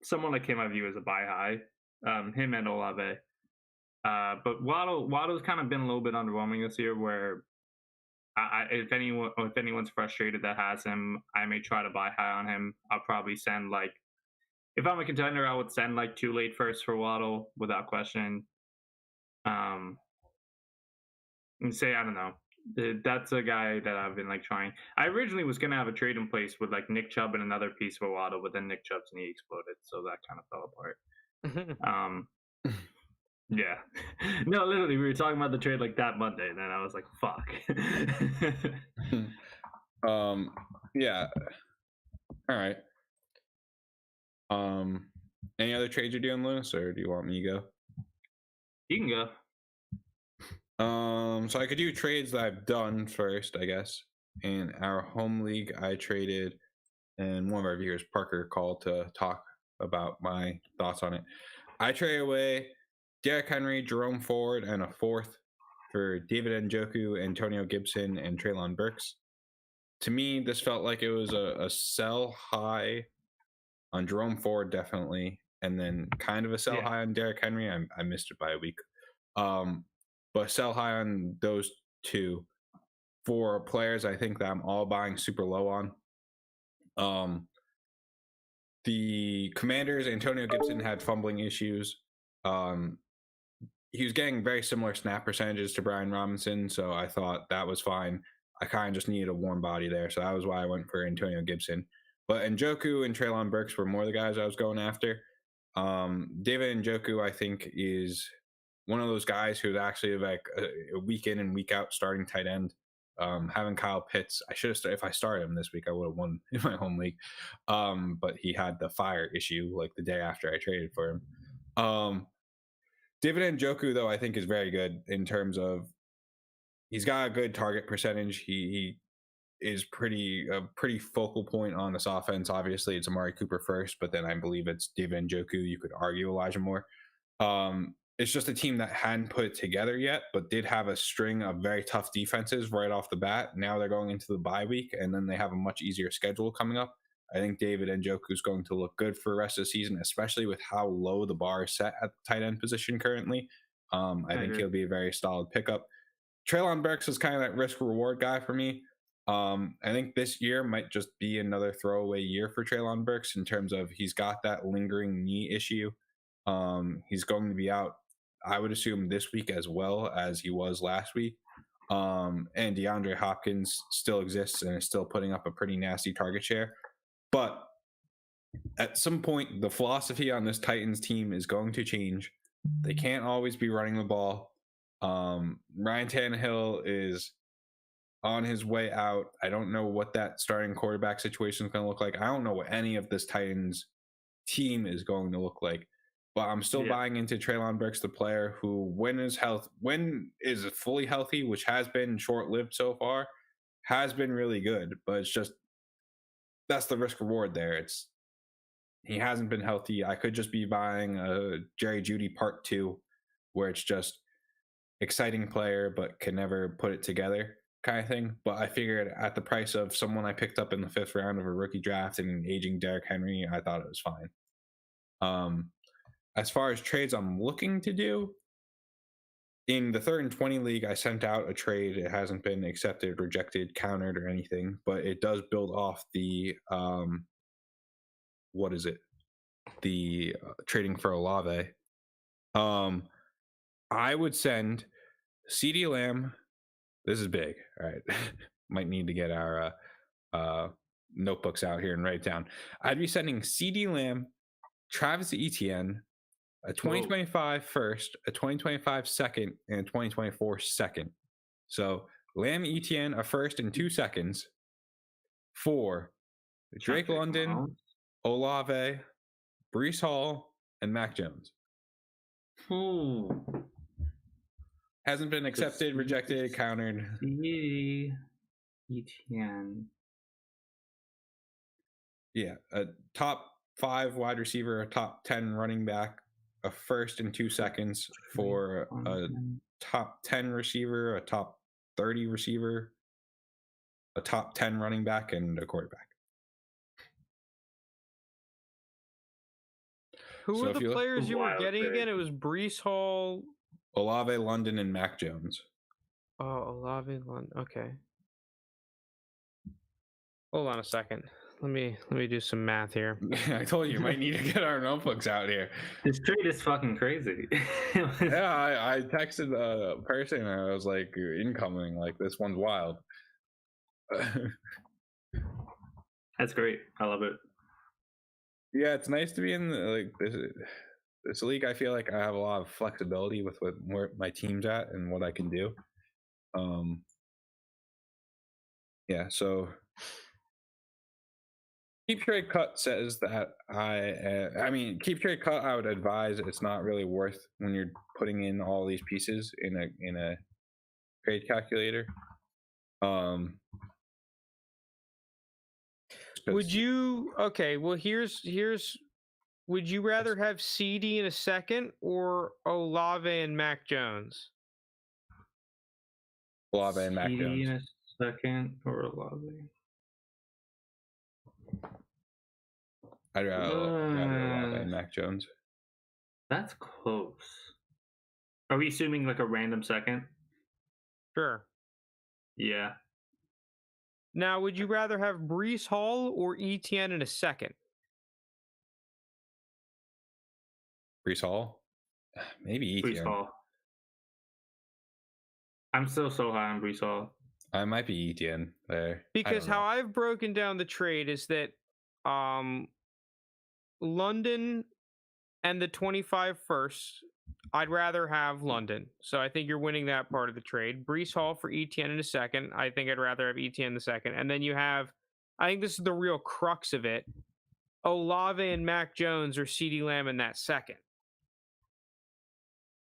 Someone like him I view as a buy high. Him and Olave. But Waddle's kind of been a little bit underwhelming this year. Where if anyone's frustrated that has him, I may try to buy high on him. I'll probably send like, if I'm a contender, I would send like 2 late firsts for Waddle without question. And say I don't know. That's a guy that I've been like trying. I originally was gonna have a trade in place with like Nick Chubb and another piece for Waddle, but then Nick Chubb's knee exploded, so that kind of fell apart. Yeah. No, literally, we were talking about the trade like that Monday, and then I was like, fuck. Yeah. All right. Any other trades you're doing, Lounis, or do you want me to go? You can go. So I could do trades that I've done first, I guess. In our home league, I traded, and one of our viewers, Parker, called to talk about my thoughts on it. I traded away Derrick Henry, Jerome Ford, and a 4th for David Njoku, Antonio Gibson, and Treylon Burks. To me, this felt like it was a sell high on Jerome Ford, definitely, and then kind of a sell high on Derrick Henry. I missed it by a week. But sell high on those 2 for players I think that I'm all buying super low on. The Commanders, Antonio Gibson had fumbling issues. he was getting very similar snap percentages to Brian Robinson, so I thought that was fine. I kind of just needed a warm body there, so that was why I went for Antonio Gibson. But Njoku and Treylon Burks were more the guys I was going after. David Njoku, I think, is one of those guys who's actually like a week in and week out starting tight end. Having Kyle Pitts, I should have if I started him this week, I would have won in my home league. But he had the fire issue like the day after I traded for him. David Njoku, though, I think is very good in terms of he's got a good target percentage. He is a pretty focal point on this offense. Obviously, it's Amari Cooper first, but then I believe it's David Njoku. You could argue Elijah Moore. It's just a team that hadn't put it together yet, but did have a string of very tough defenses right off the bat. Now they're going into the bye week, and then they have a much easier schedule coming up. I think David Njoku is going to look good for the rest of the season, especially with how low the bar is set at the tight end position currently. I think he'll be a very solid pickup. Treylon Burks is kind of that risk reward guy for me. I think this year might just be another throwaway year for Treylon Burks in terms of he's got that lingering knee issue. He's going to be out, I would assume, this week as well as he was last week. And DeAndre Hopkins still exists and is still putting up a pretty nasty target share. But at some point, the philosophy on this Titans team is going to change. They can't always be running the ball. Ryan Tannehill is on his way out. I don't know what that starting quarterback situation is going to look like. I don't know what any of this Titans team is going to look like. But I'm still buying into Treylon Burks, the player who, when is fully healthy, which has been short-lived so far, has been really good. But it's just, that's the risk reward there. He hasn't been healthy. I could just be buying a Jerry Jeudy Part 2, where it's just exciting player but can never put it together kind of thing. But I figured at the price of someone I picked up in the 5th round of a rookie draft and an aging Derrick Henry, I thought it was fine. As far as trades I'm looking to do, in the 3rd and 20 league, I sent out a trade. It hasn't been accepted, rejected, countered, or anything, but it does build off the trading for Olave. I would send CeeDee Lamb. This is big. All right. Might need to get our notebooks out here and write it down. I'd be sending CeeDee Lamb, Travis Etienne, a 2025 first, a 2025 second, and a 2024 second. So Lamb, Etienne, a first and 2 seconds for Drake London, Olave, Breece Hall, and Mac Jones. Hasn't been accepted, rejected, countered. Etienne. Yeah, a top 5 wide receiver, a top 10 running back, a first and 2 seconds for a top 10 receiver, a top 30 receiver, a top 10 running back, and a quarterback. Who were the players you were getting again? It was Breece Hall, Olave, London, and Mac Jones. Oh, Olave, London. Okay. Hold on a second. Let me do some math here. I told you might need to get our notebooks out here. This trade is fucking crazy. Yeah, I texted a person and I was like, incoming, like this one's wild. That's great. I love it. Yeah, it's nice to be in this league. I feel like I have a lot of flexibility with where my team's at and what I can do. Yeah, so Keep Trade Cut says that Keep Trade Cut, I would advise it's not really worth when you're putting in all these pieces in a trade calculator. Would you would you rather have CD in a second or Olave and Mac Jones? Olave and Mac Jones. CD in a second or Olave? I'd rather Olave and Mac Jones. That's close. Are we assuming like a random second? Sure. Yeah. Now, would you rather have Breece Hall or Etienne in a second? Breece Hall? Maybe Etienne. Breece Hall. I'm still so high on Breece Hall. I might be Etienne there. Because how I've broken down the trade is that London and the 25 first, I'd rather have London. So I think you're winning that part of the trade. Breece Hall for Etienne in a second. I think I'd rather have Etienne in the second. And then you have, I think this is the real crux of it, Olave and Mac Jones or CeeDee Lamb in that second.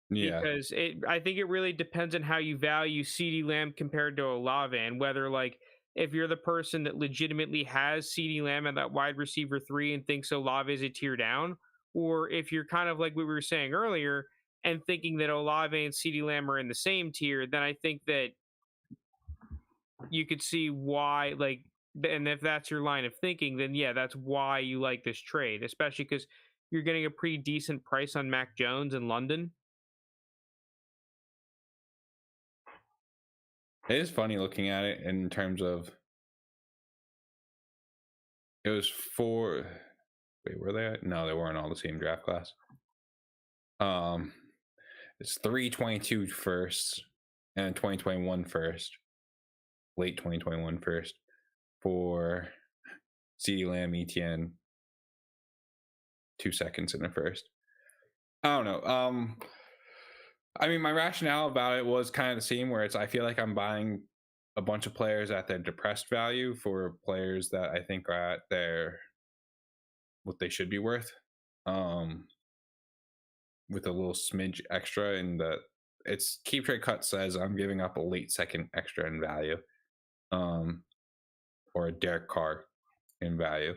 Yeah. Because I think it really depends on how you value CeeDee Lamb compared to Olave, and whether, like, if you're the person that legitimately has CeeDee Lamb at that wide receiver 3 and thinks Olave is a tier down, or if you're kind of like we were saying earlier and thinking that Olave and CeeDee Lamb are in the same tier, then I think that you could see why, like, and if that's your line of thinking, then yeah, that's why you like this trade, especially because you're getting a pretty decent price on Mac Jones in London. It is funny looking at it in terms of it was four. Wait, were they? No, they weren't all the same draft class. It's 322 first and 2021 first, late 2021 first for CeeDee Lamb, Etienne, 2 seconds in the first. I don't know. I mean, my rationale about it was kind of the same, where it's I feel like I'm buying a bunch of players at their depressed value for players that I think are at their what they should be worth, with a little smidge extra in the. It's Keep Trade Cut says I'm giving up a late second extra in value, or a Derek Carr in value,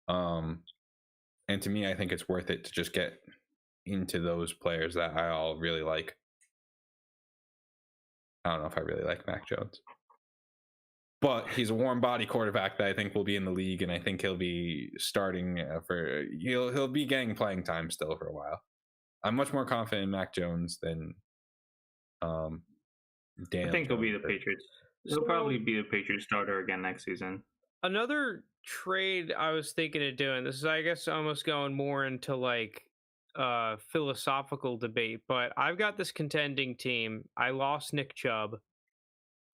and to me, I think it's worth it to just get into those players that I all really like. I don't know if I really like Mac Jones, but he's a warm body quarterback that I think will be in the league, and I think he'll be starting he'll be getting playing time still for a while. I'm much more confident in Mac Jones than I Dan. think he'll be the Patriots. He'll probably be the Patriots starter again next season. Another trade I was thinking of doing, this is, I guess, almost going more into like philosophical debate, but I've got this contending team. I lost Nick Chubb.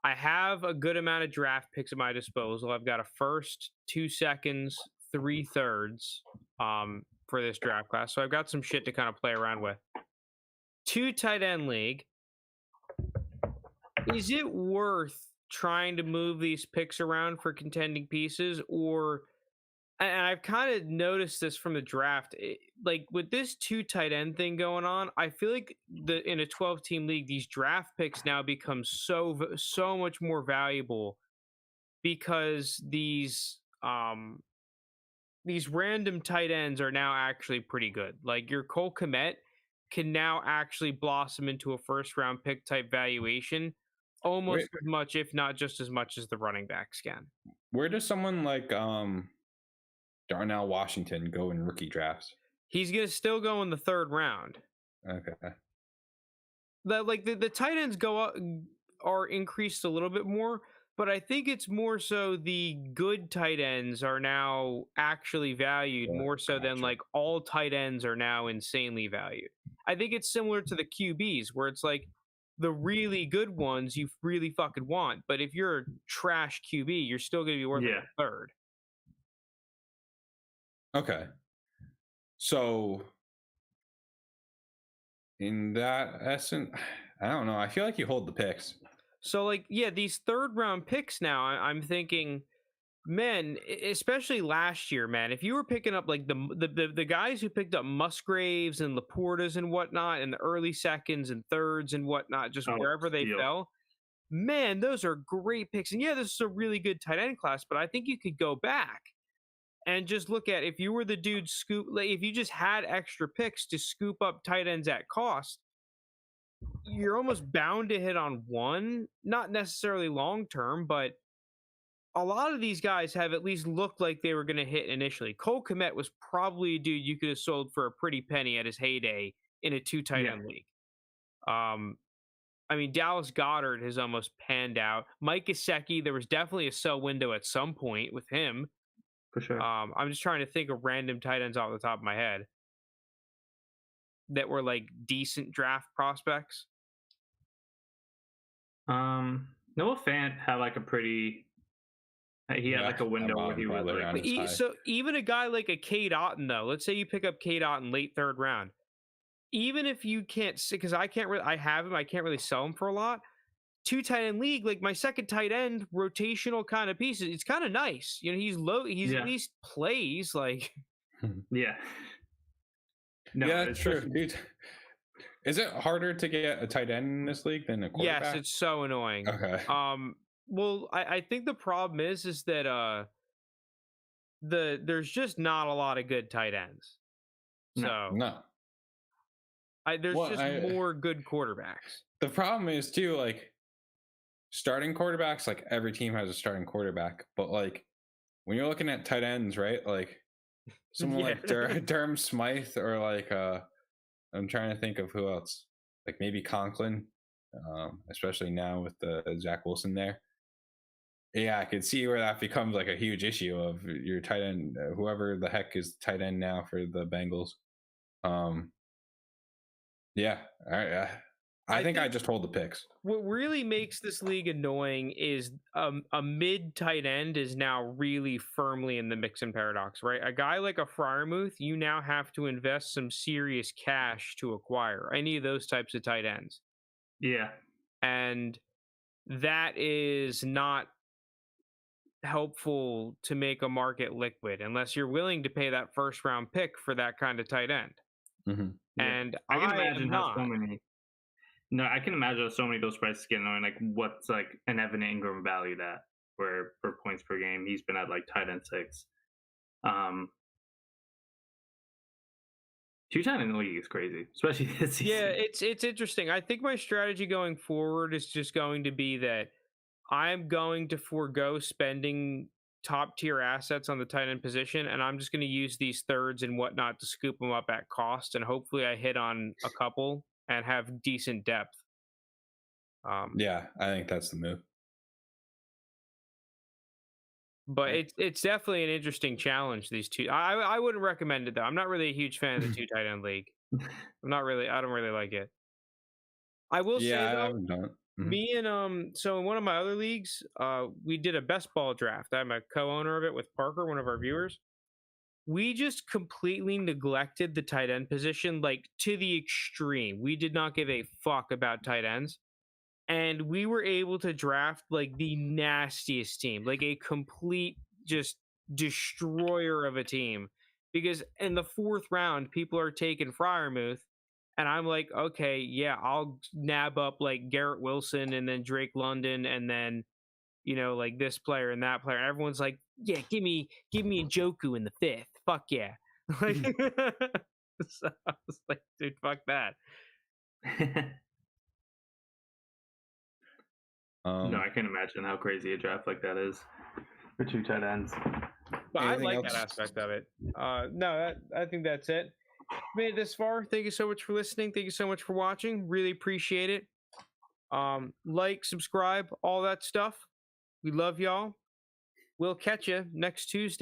I have a good amount of draft picks at my disposal. I've got a first, 2 seconds, 3 thirds for this draft class. So I've got some shit to kind of play around with. 2 tight end league. Is it worth trying to move these picks around for contending pieces? Or, and I've kind of noticed this from the draft, like with this 2 tight end thing going on, I feel like in a 12-team league, these draft picks now become so much more valuable, because these random tight ends are now actually pretty good. Like your Cole Kmet can now actually blossom into a first-round pick type valuation, almost as much, if not just as much, as the running backs can. Where does someone like Darnell Washington go in rookie drafts? He's gonna still go in the 3rd round. Okay. The tight ends are increased a little bit more, but I think it's more so the good tight ends are now actually valued more so than like all tight ends are now insanely valued. I think it's similar to the QBs, where it's like the really good ones you really fucking want, but if you're a trash QB, you're still going to be worth a 3rd. Okay. So in that essence, I don't know. I feel like you hold the picks. So like, yeah, these 3rd round picks now, I'm thinking, man, especially last year, man, if you were picking up like the guys who picked up Musgraves and Laportas and whatnot in the early seconds and thirds and whatnot, just wherever they fell, man, those are great picks. And yeah, this is a really good tight end class, but I think you could go back and just look at, if you were the dude if you just had extra picks to scoop up tight ends at cost, you're almost bound to hit on one, not necessarily long term, but a lot of these guys have at least looked like they were going to hit initially. Cole Kmet was probably a dude you could have sold for a pretty penny at his heyday in a 2 tight end league. I mean, Dallas Goedert has almost panned out. Mike Gesicki, there was definitely a sell window at some point with him. For sure. I'm just trying to think of random tight ends off the top of my head that were like decent draft prospects. Noah Fant had like a pretty. He had like a window where he was like. So even a guy like a Cade Otton, though, let's say you pick up Cade Otton late 3rd round. Even if you can't, because I have him, I can't really sell him for a lot. 2 tight end league, like my second tight end rotational kind of pieces, it's kind of nice. He's low, he's at least plays like. Yeah. No, yeah, it's true, dude. Is it harder to get a tight end in this league than a quarterback? Yes, it's so annoying. Okay. Well, I think the problem is that there's just not a lot of good tight ends. So no. There's more good quarterbacks. The problem is too, like starting quarterbacks, like every team has a starting quarterback, but like when you're looking at tight ends, right? Like someone like Durham Smythe, or like I'm trying to think of who else, like maybe Conklin, especially now with the Zach Wilson there. Yeah, I could see where that becomes like a huge issue of your tight end, whoever the heck is tight end now for the Bengals. Yeah, all right. I think I just hold the picks. What really makes this league annoying is a mid tight end is now really firmly in the Mixon paradox, right? A guy like a Freiermuth, you now have to invest some serious cash to acquire any of those types of tight ends. Yeah. And that is not helpful to make a market liquid unless you're willing to pay that 1st round pick for that kind of tight end. Mm-hmm. And I can imagine how so many. No, I can imagine how so many of those prices get annoying. Like, what's like an Evan Ingram valued at? Where for points per game, he's been at like tight end 6. 2 tight end in the league is crazy, especially this season. Yeah, it's interesting. I think my strategy going forward is just going to be that I'm going to forego spending top tier assets on the tight end position, and I'm just going to use these thirds and whatnot to scoop them up at cost, and hopefully I hit on a couple and have decent depth. Yeah, I think that's the move. But it's definitely an interesting challenge. These two, I wouldn't recommend it though. I'm not really a huge fan of the 2 tight end league. I don't really like it. I will say though, me and so in one of my other leagues, we did a best ball draft. I'm a co-owner of it with Parker, one of our viewers. We just completely neglected the tight end position, like to the extreme. We did not give a fuck about tight ends. And we were able to draft like the nastiest team, like a complete just destroyer of a team. Because in the 4th round, people are taking Freiermuth. And I'm like, okay, yeah, I'll nab up like Garrett Wilson and then Drake London and then, like this player and that player. And everyone's like, yeah, give me Njoku in the 5th. Fuck yeah. Like, so I was like, dude, fuck that. No, I can imagine how crazy a draft like that is for 2 tight ends. But I like that aspect of it. No, I think that's it. Made it this far. Thank you so much for listening. Thank you so much for watching. Really appreciate it. Like, subscribe, all that stuff. We love y'all. We'll catch you next Tuesday.